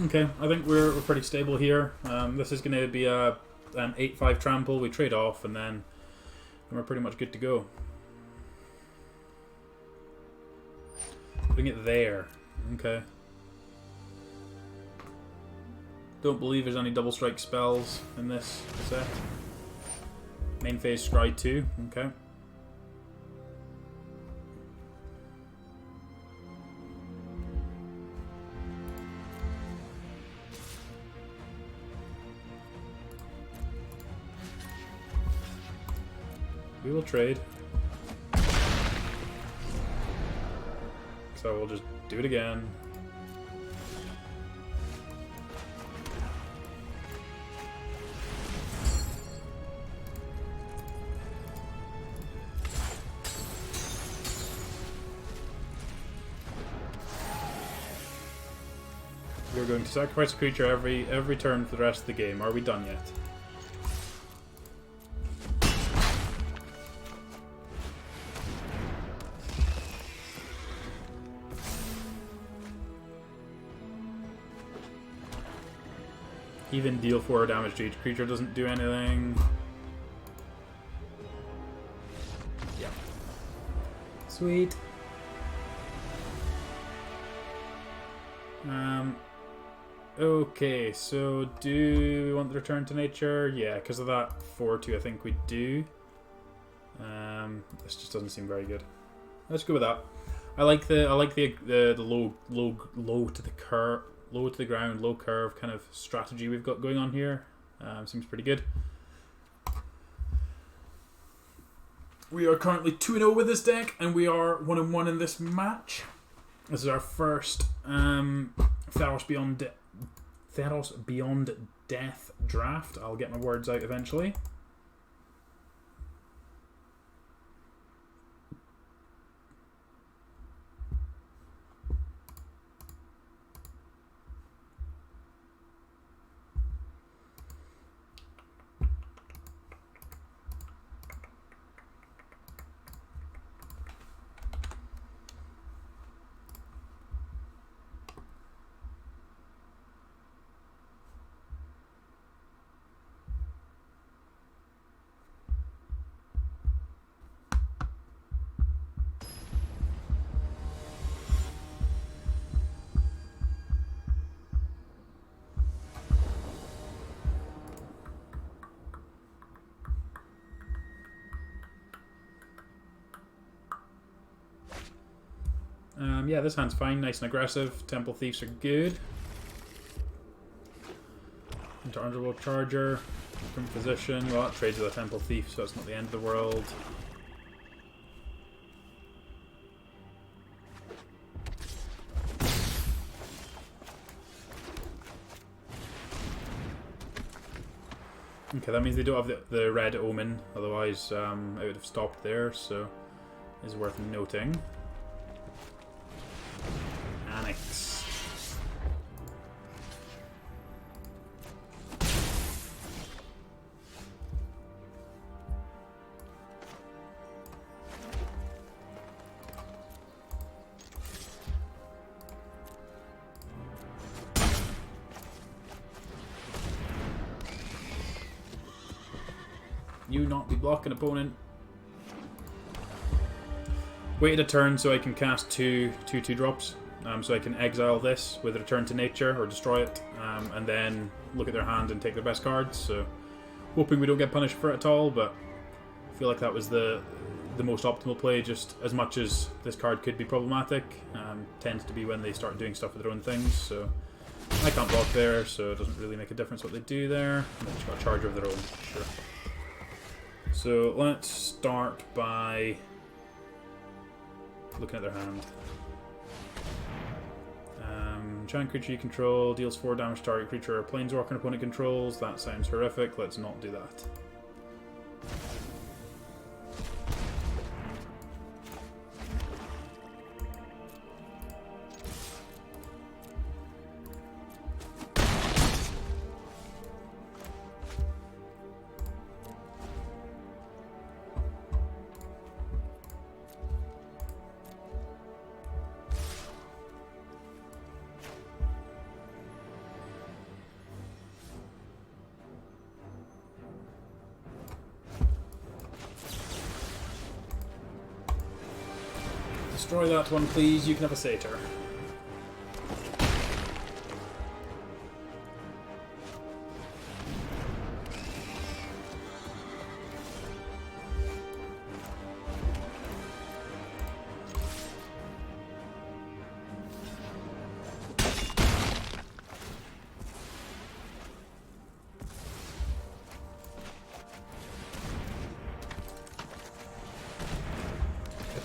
Okay, I think we're pretty stable here. This is going to be an 8-5 trample. We trade off, and then we're pretty much good to go. Putting it there. Okay. Don't believe there's any double strike spells in this set. Main phase scry 2. Okay. We will trade. So we'll just do it again. We're going to sacrifice a creature every turn for the rest of the game. Are we done yet? Even deal 4 damage to each creature doesn't do anything. Yep. Sweet. Okay, so do we want the return to nature? Yeah, because of that 4-2 I think we do. This just doesn't seem very good. Let's go with that. I like the low to the curve, low to the ground, low curve kind of strategy we've got going on here. Seems pretty good. We are currently 2-0 with this deck, and we are 1-1 in this match. This is our first Theros Beyond Death draft. I'll get my words out eventually. Yeah, this hand's fine, nice and aggressive. Temple Thieves are good. Interchangeable Charger, from position. Well, that trades with a Temple Thief, so it's not the end of the world. Okay, that means they don't have the red omen, otherwise I would have stopped there, so is worth noting. Annex. You not be blocking opponent. Waited a turn so I can cast two 2/2 so I can exile this with Return to Nature or destroy it, and then look at their hand and take their best cards. So hoping we don't get punished for it at all, but I feel like that was the most optimal play. Just as much as this card could be problematic, tends to be when they start doing stuff with their own things. So I can't block there, so it doesn't really make a difference what they do there. They've just got a charger of their own, sure. So let's start by looking at their hand. Giant creature you control deals 4 damage to target creature or planeswalker opponent controls. That sounds horrific. Let's not do that. Destroy that one, please. You can have a satyr.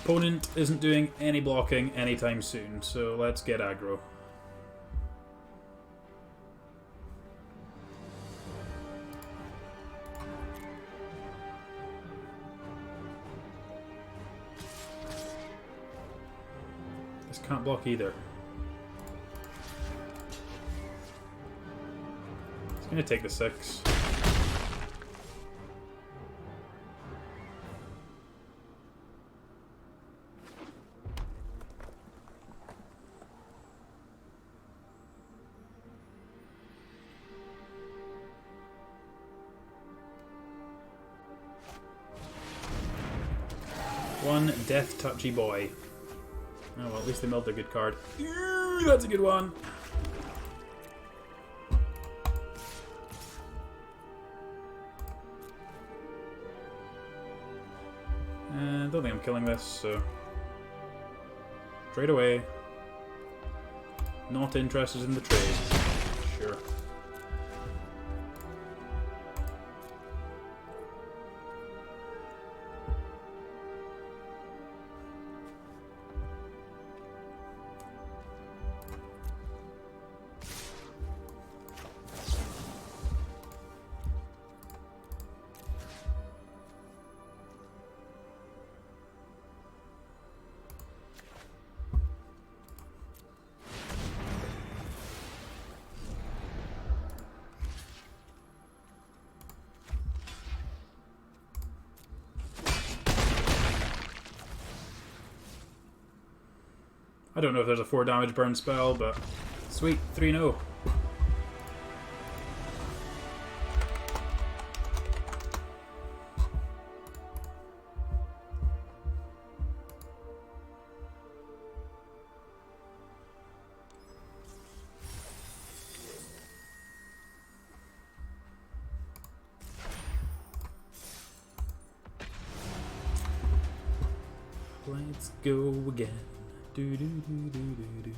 Opponent isn't doing any blocking anytime soon, so let's get aggro. This can't block either. It's going to take the 6. One death touchy boy. Oh well, at least they milled a good card. Ooh, that's a good one. I don't think I'm killing this, so... Trade away. Not interested in the trade. Sure. I don't know if there's a 4 damage burn spell, but sweet, 3-0. Let's go again. Do do do do do do.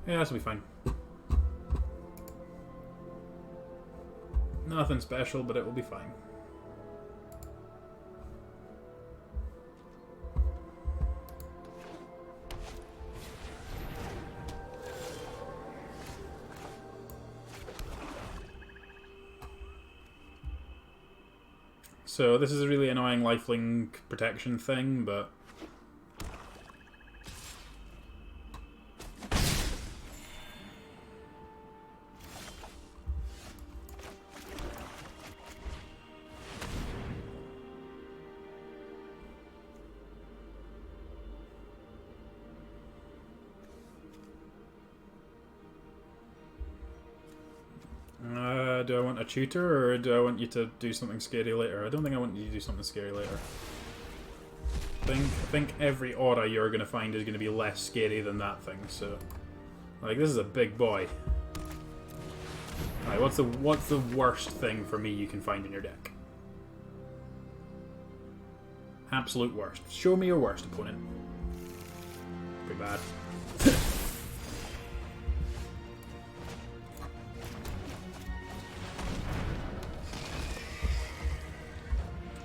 Yeah, this will be fine. Nothing special, but it will be fine. So this is a really annoying lifelink protection thing, but... do I want a tutor, or do I want you to do something scary later? I don't think I want you to do something scary later. I think every aura you're going to find is going to be less scary than that thing, so... Like, this is a big boy. Alright, what's the worst thing for me you can find in your deck? Absolute worst. Show me your worst, opponent. Pretty bad.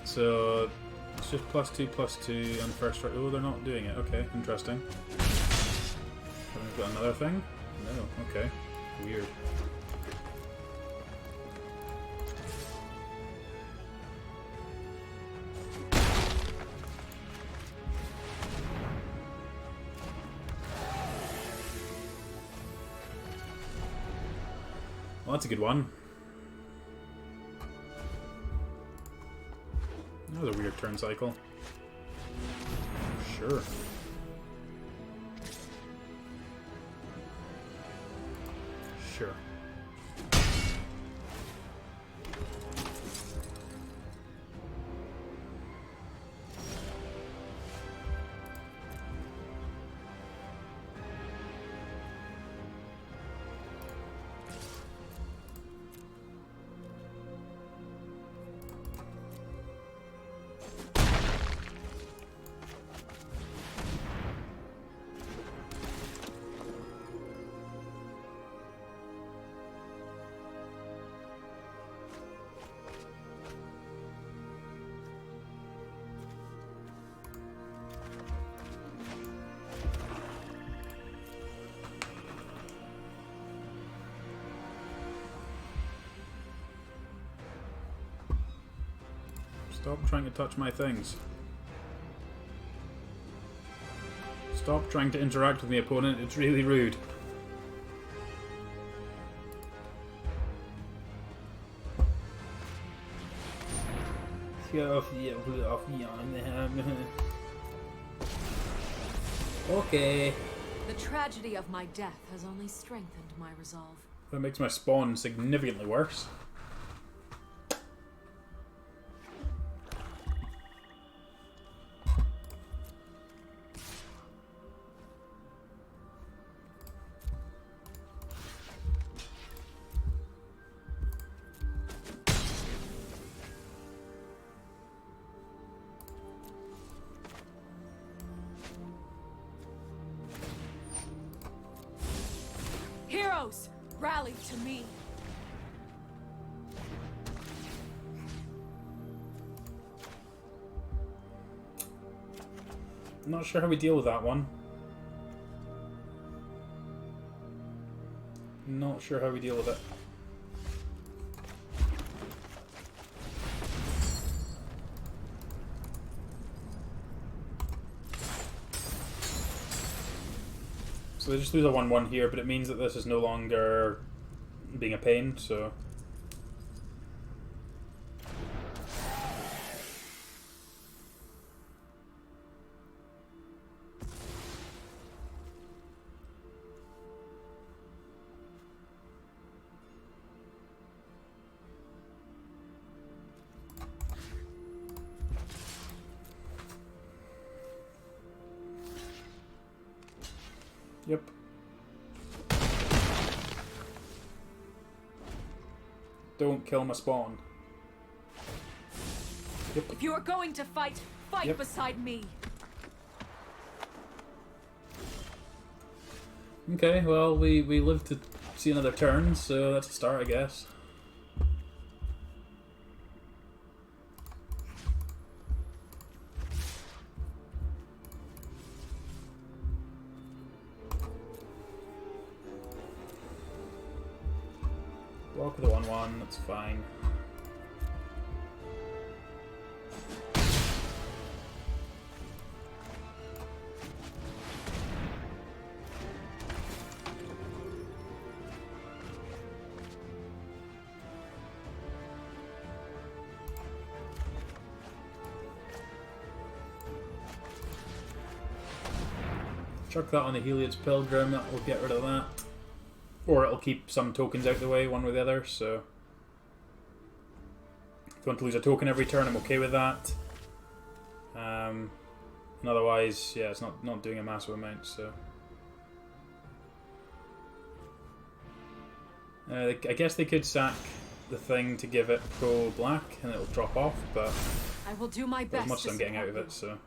So, it's just +2/+2 on first strike. Oh, they're not doing it. Okay, interesting. We've got another thing? No, okay. Weird. Well, that's a good one. That was a weird turn cycle. Sure. Sure. Stop trying to touch my things. Stop trying to interact with me, opponent. It's really rude. Okay. The tragedy of my death has only strengthened my resolve. That makes my spawn significantly worse. Heroes, rally to me. Not sure how we deal with that one. Not sure how we deal with it. So they just lose a 1-1 here, but it means that this is no longer being a pain, so... Yep. Don't kill my spawn. Yep. If you are going to fight, fight Yep. beside me. Okay, well, we live to see another turn, so that's a start, I guess. Block with a 1-1, that's fine. Chuck that on the Heliod's Pilgrim, that will get rid of that. Or it'll keep some tokens out the way, one way or the other, so... If you want to lose a token every turn, I'm okay with that. And otherwise, yeah, it's not doing a massive amount, so... I guess they could sack the thing to give it pro black, and it'll drop off, but... I will do my best. There's much I'm getting out of it, so...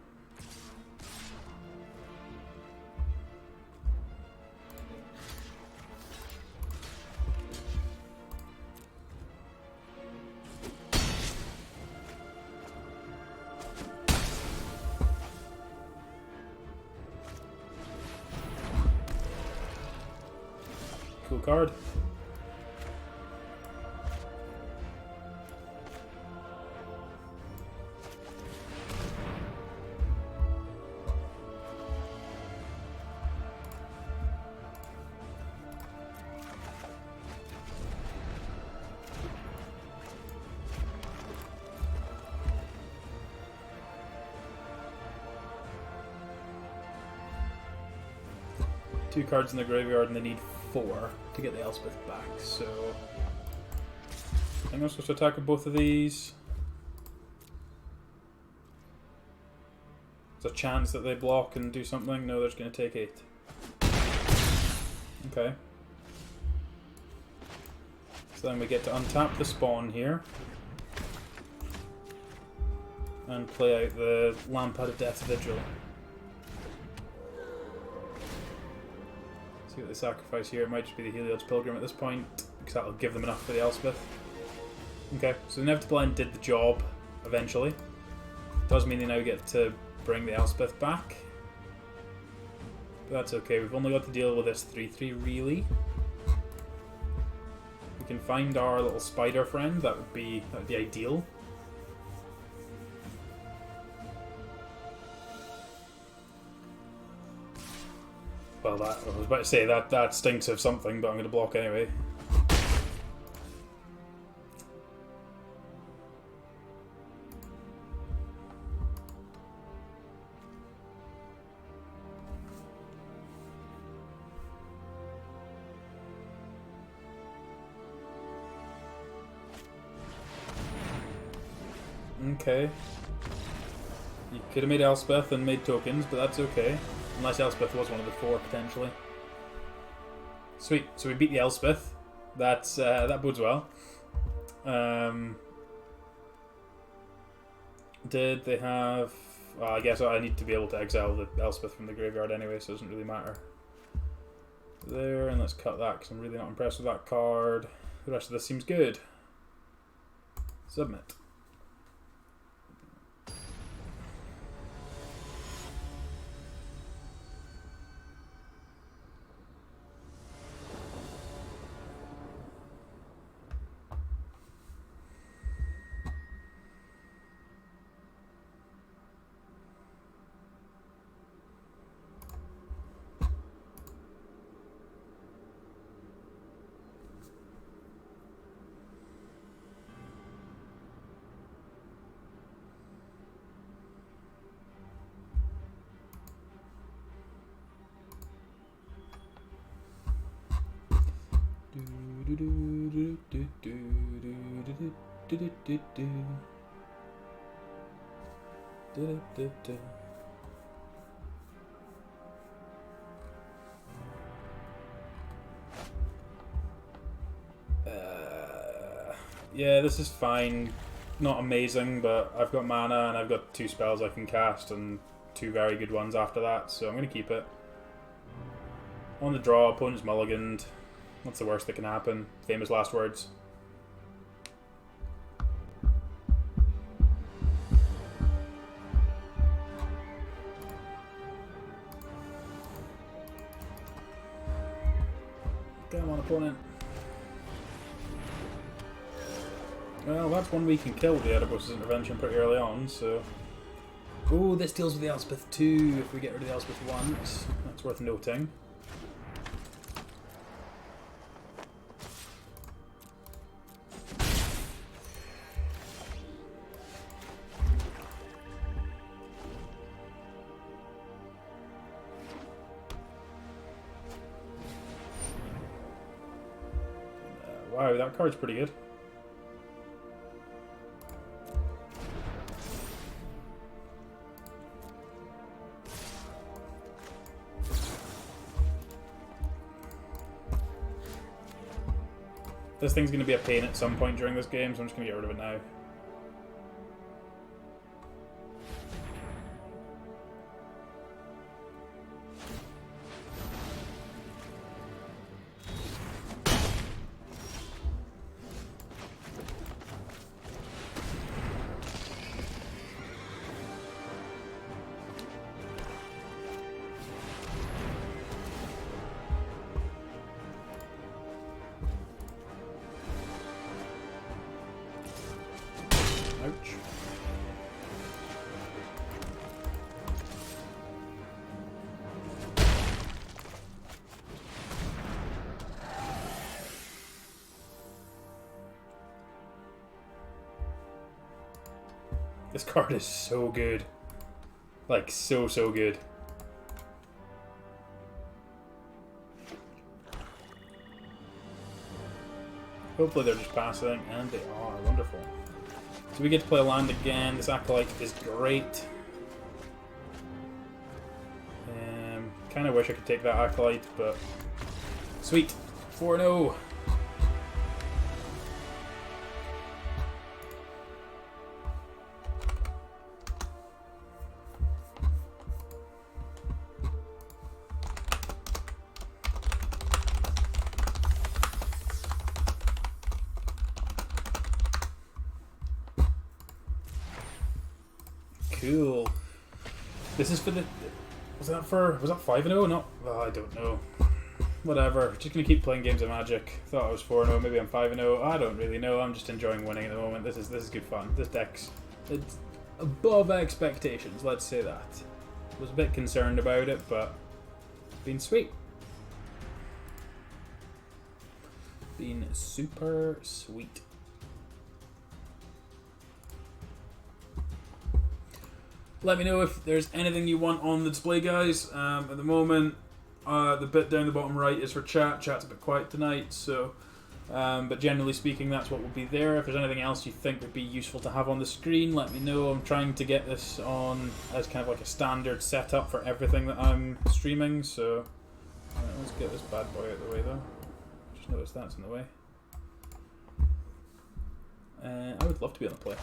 Cool card. Two cards in the graveyard and they need 4 to get the Elspeth back, so... I think I'm supposed to attack with both of these. There's a chance that they block and do something. No, they're just going to take 8. Okay. So then we get to untap the spawn here. And play out the Lampad of Death's Vigil. See what they sacrifice here. It might just be the Heliod's Pilgrim at this point, because that'll give them enough for the Elspeth. Okay, so the Inevitable End did the job, eventually. Does mean they now get to bring the Elspeth back. But that's okay, we've only got to deal with this 3-3, really. We can find our little spider friend, that would be ideal. Well, that I was about to say that stinks of something, but I'm going to block anyway. Okay. You could have made Elspeth and made tokens, but that's okay. Unless Elspeth was one of the 4, potentially. Sweet. So we beat the Elspeth. That's that bodes well. Did they have... Well, I guess I need to be able to exile the Elspeth from the graveyard anyway, so it doesn't really matter. There, and let's cut that because I'm really not impressed with that card. The rest of this seems good. Submit. Yeah, this is fine. Not amazing, but I've got mana and I've got 2 spells I can cast and 2 very good ones after that, so I'm going to keep it. On the draw, opponent's mulliganed. What's the worst that can happen? Famous last words. Come on, opponent. Well, that's one we can kill the Erebos' intervention pretty early on, so... Oh, this deals with the Elspeth too, if we get rid of the Elspeth once. That's worth noting. Wow, that card's pretty good. This thing's going to be a pain at some point during this game, so I'm just going to get rid of it now. Ouch. This card is so good. Like, so good. Hopefully they're just passing, and they are. Wonderful. So we get to play a land again. This Acolyte is great. Kind of wish I could take that Acolyte, but... Sweet! 4-0! Cool. This is for the... Was that 5-0? No. Oh, I don't know. Whatever. Just gonna keep playing games of Magic. Thought I was 4-0. Maybe I'm 5-0. I don't really know. I'm just enjoying winning at the moment. This is good fun. This deck's... It's above expectations. Let's say that. Was a bit concerned about it, but Been sweet. Been super sweet. Let me know if there's anything you want on the display, guys. At the moment, the bit down the bottom right is for chat. Chat's a bit quiet tonight, so... but generally speaking, that's what will be there. If there's anything else you think would be useful to have on the screen, let me know. I'm trying to get this on as kind of like a standard setup for everything that I'm streaming, so... let's get this bad boy out of the way, though. Just noticed that's in the way. I would love to be on the play.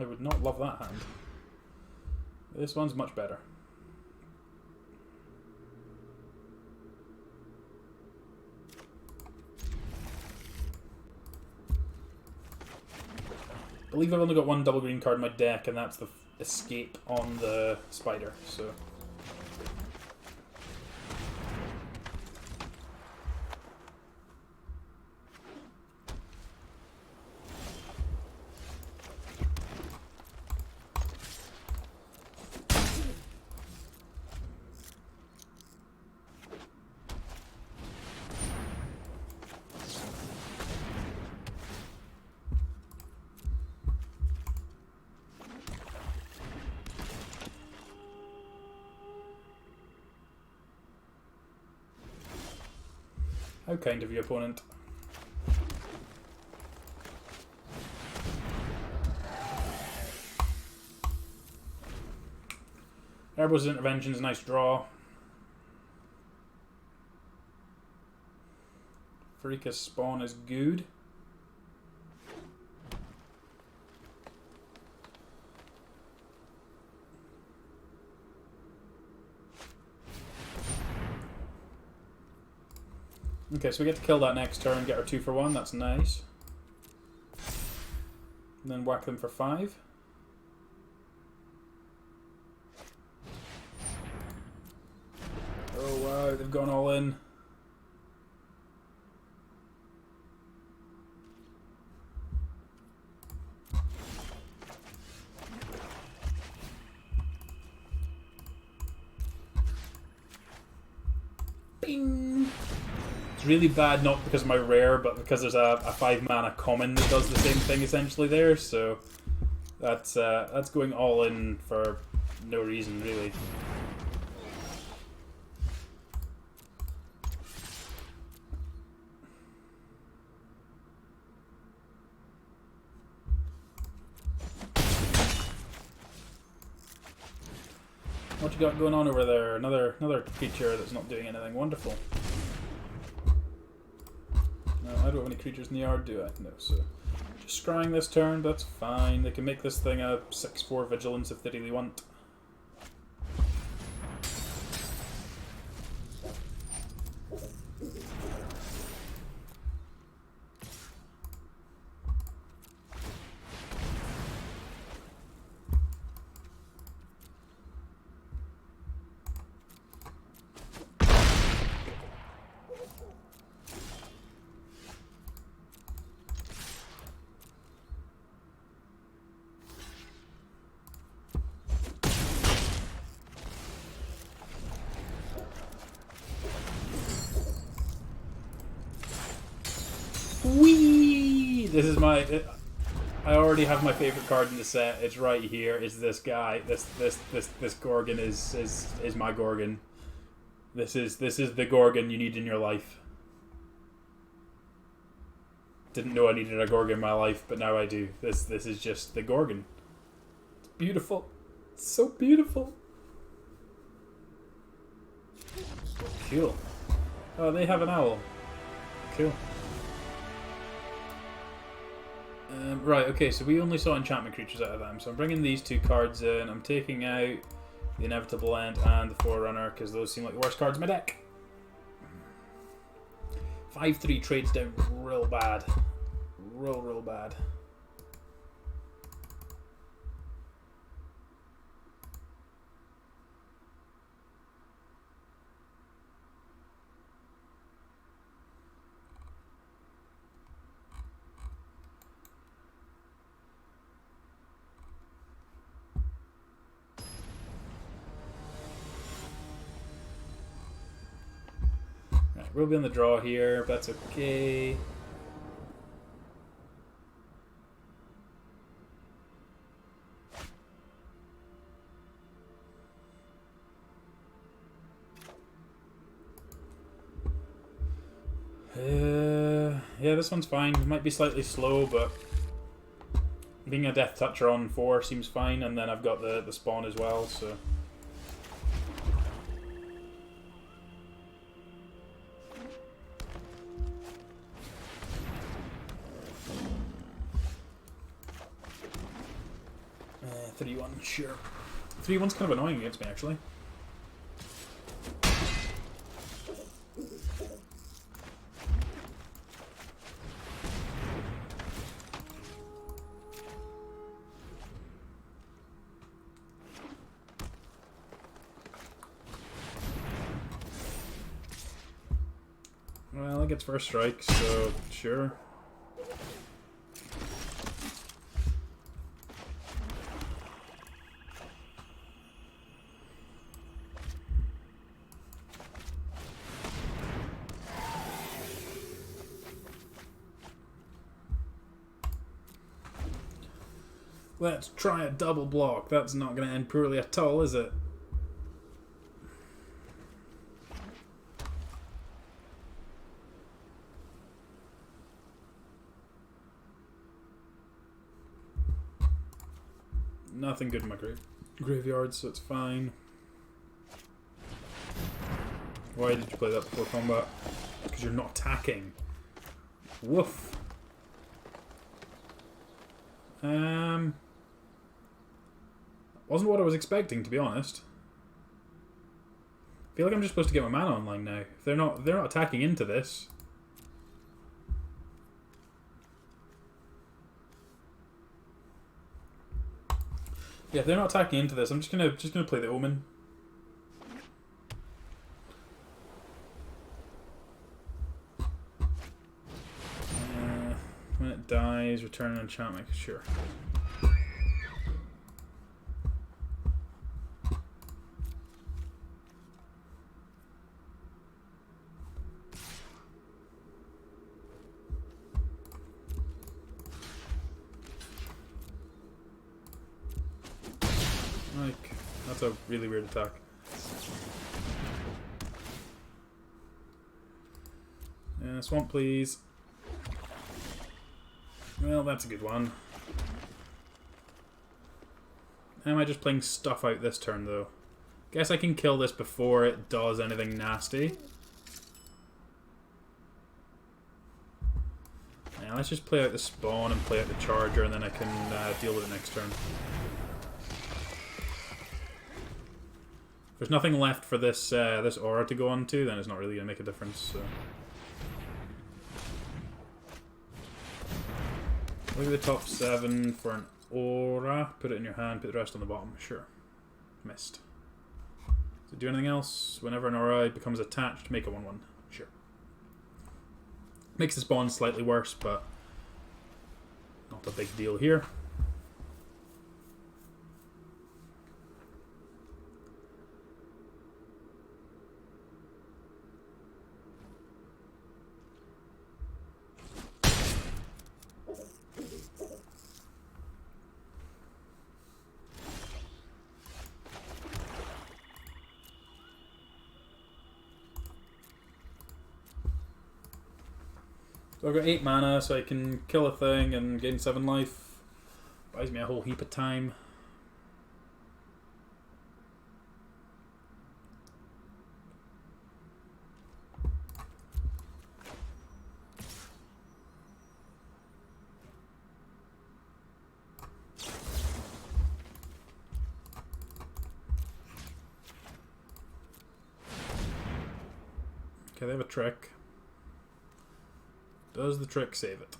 I would not love that hand. This one's much better. I believe I've only got one double green card in my deck, and that's the escape on the spider, so... How kind of you, opponent. Herbo's Intervention's a nice draw. Farika's Spawn is good. Okay, so we get to kill that next turn, get our 2 for 1, that's nice. And then whack them for 5. Oh wow, they've gone all in. Bing! It's really bad, not because of my rare, but because there's a 5 mana common that does the same thing essentially there, so that's going all in for no reason really. What you got going on over there? Another creature that's not doing anything. Wonderful. No, I don't have any creatures in the yard, do I? No, so just scrying this turn, that's fine. They can make this thing a 6/4 vigilance if they really want. Whee! This is my... I already have my favorite card in the set. It's right here. It's this guy. This Gorgon is my Gorgon. This is the Gorgon you need in your life. Didn't know I needed a Gorgon in my life, but now I do. This is just the Gorgon. It's beautiful. It's so beautiful. Cool. Oh, they have an owl. Cool. Right, okay, so we only saw enchantment creatures out of them, so I'm bringing these 2 cards in. I'm taking out the Inevitable End and the Forerunner, because those seem like the worst cards in my deck. 5/3 trades down real bad. Real bad. We'll be on the draw here, but that's okay. Yeah, this one's fine. It might be slightly slow, but being a Death Toucher on 4 seems fine, and then I've got the spawn as well, so... Uh, 3-1, sure. 3-1's kind of annoying against me, actually. Well, it gets first strike, so sure. Let's try a double block. That's not going to end poorly at all, is it? Nothing good in my graveyard, so it's fine. Why did you play that before combat? Because you're not attacking. Woof. Wasn't what I was expecting, to be honest. I feel like I'm just supposed to get my mana online now. If they're not attacking into this. Yeah, if they're not attacking into this, I'm just gonna play the Omen. When it dies, return an enchantment. Sure. Like, that's a really weird attack. Swamp, please. Well, that's a good one. Am I just playing stuff out this turn, though? Guess I can kill this before it does anything nasty. Yeah, let's just play out the spawn and play out the charger, and then I can deal with it next turn. If there's nothing left for this this aura to go on to, then it's not really going to make a difference. So. Look at the top 7 for an aura. Put it in your hand, put the rest on the bottom. Sure. Missed. Does it do anything else? Whenever an aura becomes attached, make a 1-1. Sure. Makes the spawn slightly worse, but not a big deal here. So I've got 8 mana, so I can kill a thing and gain 7 life. Buys me a whole heap of time. Okay, they have a trick. Does the trick save it?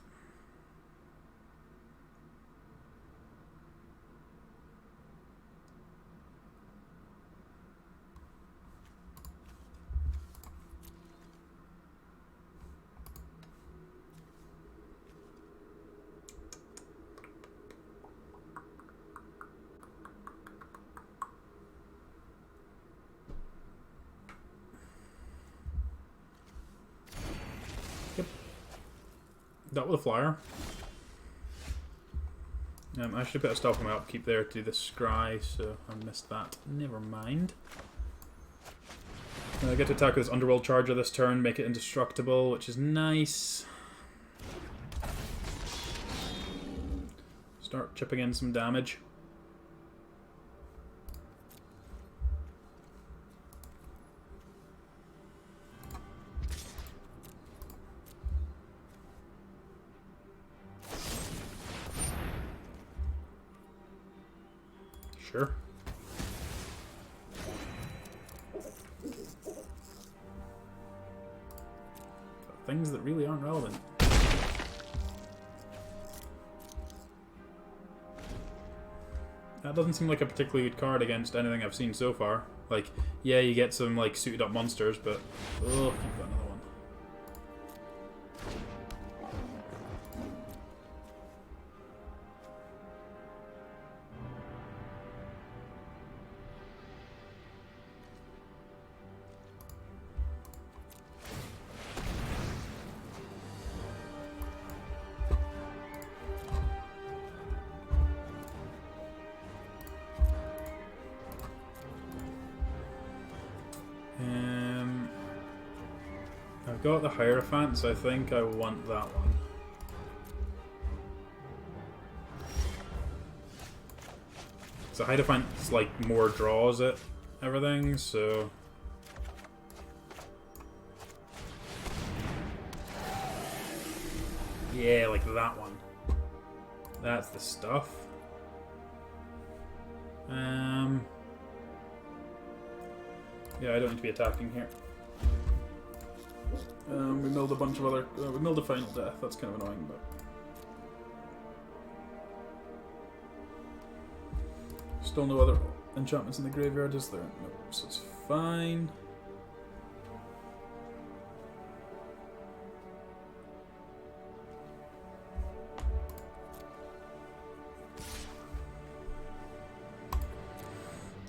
That with a flyer. I should put a stop on my upkeep there to do the scry, so I missed that. Never mind. I get to attack with this Underworld Charger this turn, make it indestructible, which is nice. Start chipping in some damage. Sure. Things that really aren't relevant. That doesn't seem like a particularly good card against anything I've seen so far. Like, yeah, you get some like suited up monsters, but oh, you've got another one. I've got the Hierophant, so I think I want that one. So Hierophant's like more draws at everything, so... Yeah, like that one. That's the stuff. Yeah, I don't need to be attacking here. We milled a bunch of other... we milled a Final Death, that's kind of annoying, but... Still no other enchantments in the graveyard, is there? Nope, so it's fine.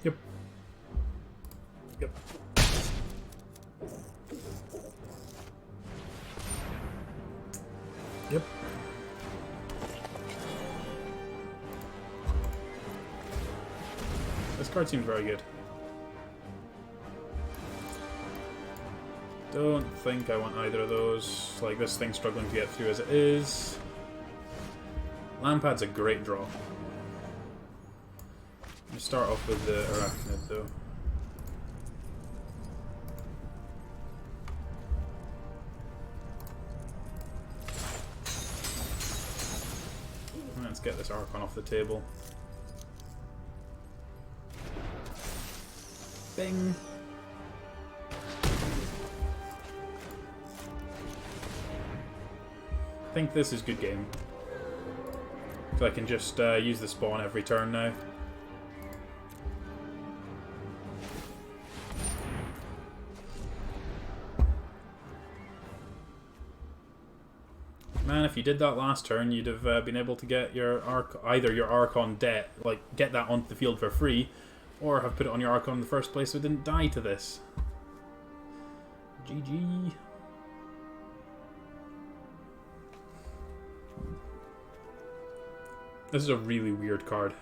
Yep. Yep. Yep. This card seems very good. Don't think I want either of those. Like, this thing's struggling to get through as it is. Lampad's a great draw. You start off with the Arachnid, though. Let's get this Archon off the table. Bing! I think this is good game. So I can just use the spawn every turn now. Man, if you did that last turn, you'd have been able to get your either your Archon debt, like get that onto the field for free, or have put it on your Archon in the first place so it didn't die to this. GG. This is a really weird card.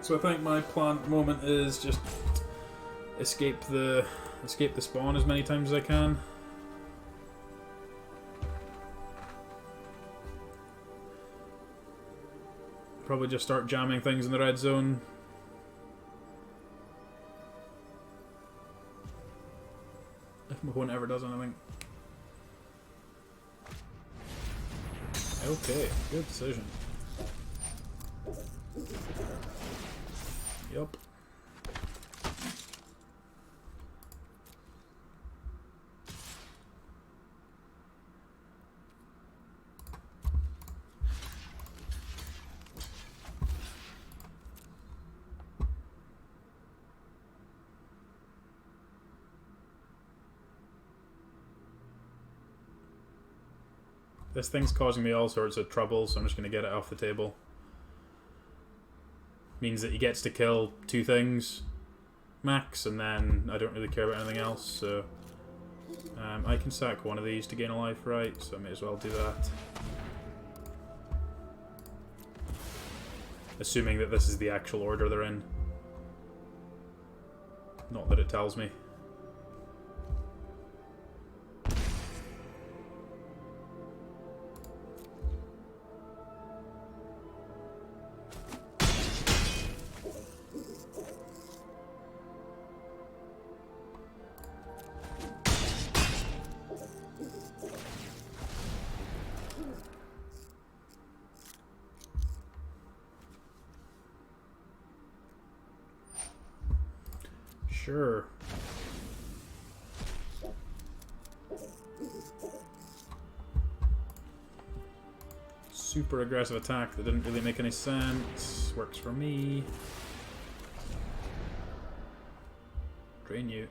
So I think my plan at the moment is just escape the spawn as many times as I can. Probably just start jamming things in the red zone. If my opponent ever does anything. Okay, good decision. Yup. This thing's causing me all sorts of trouble, so I'm just going to get it off the table. Means that he gets to kill 2 things max, and then I don't really care about anything else, so... I can sack one of these to gain a life, right? So I may as well do that. Assuming that this is the actual order they're in. Not that it tells me. Sure. Super aggressive attack that didn't really make any sense. Works for me. Drain you.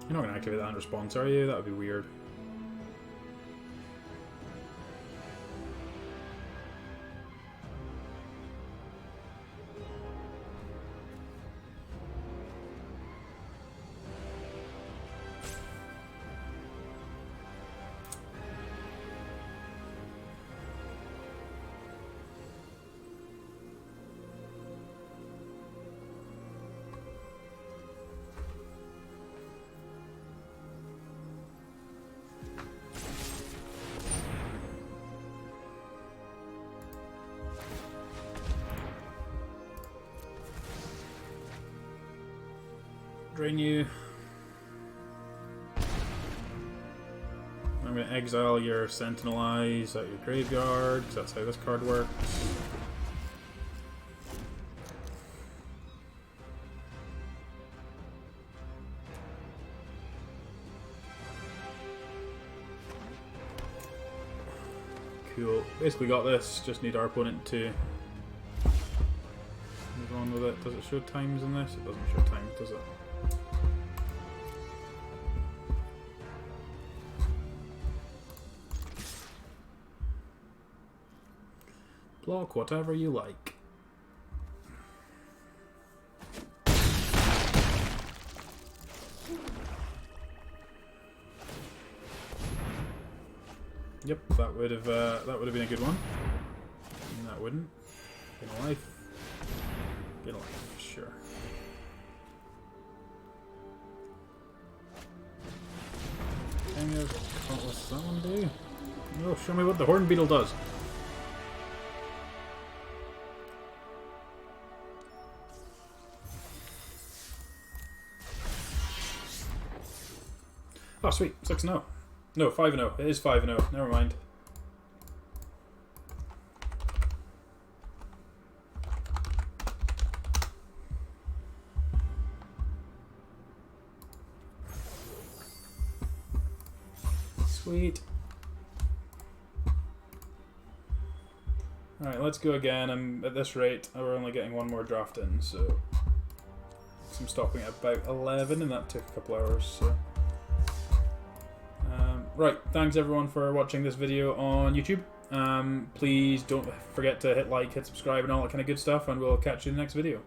You're not going to activate that in response, are you? That would be weird. Drain you. I'm going to exile your Sentinel Eyes out your graveyard, because that's how this card works. Cool. Basically got this, just need our opponent to move on with it. Does it show times in this? It doesn't show times, does it? Block whatever you like. Yep, that would have been a good one. And that wouldn't. Get a life. Get a life, sure. What's that one do? Oh, show me what the Horn Beetle does. Oh, sweet. 6-0. No, 5-0. It is 5-0. Never mind. Sweet. Alright, let's go again. At this rate, we're only getting one more draft in, so... I'm stopping at about 11, and that took a couple hours, so... Right, thanks everyone for watching this video on YouTube. Please don't forget to hit like, hit subscribe, and all that kind of good stuff, and we'll catch you in the next video.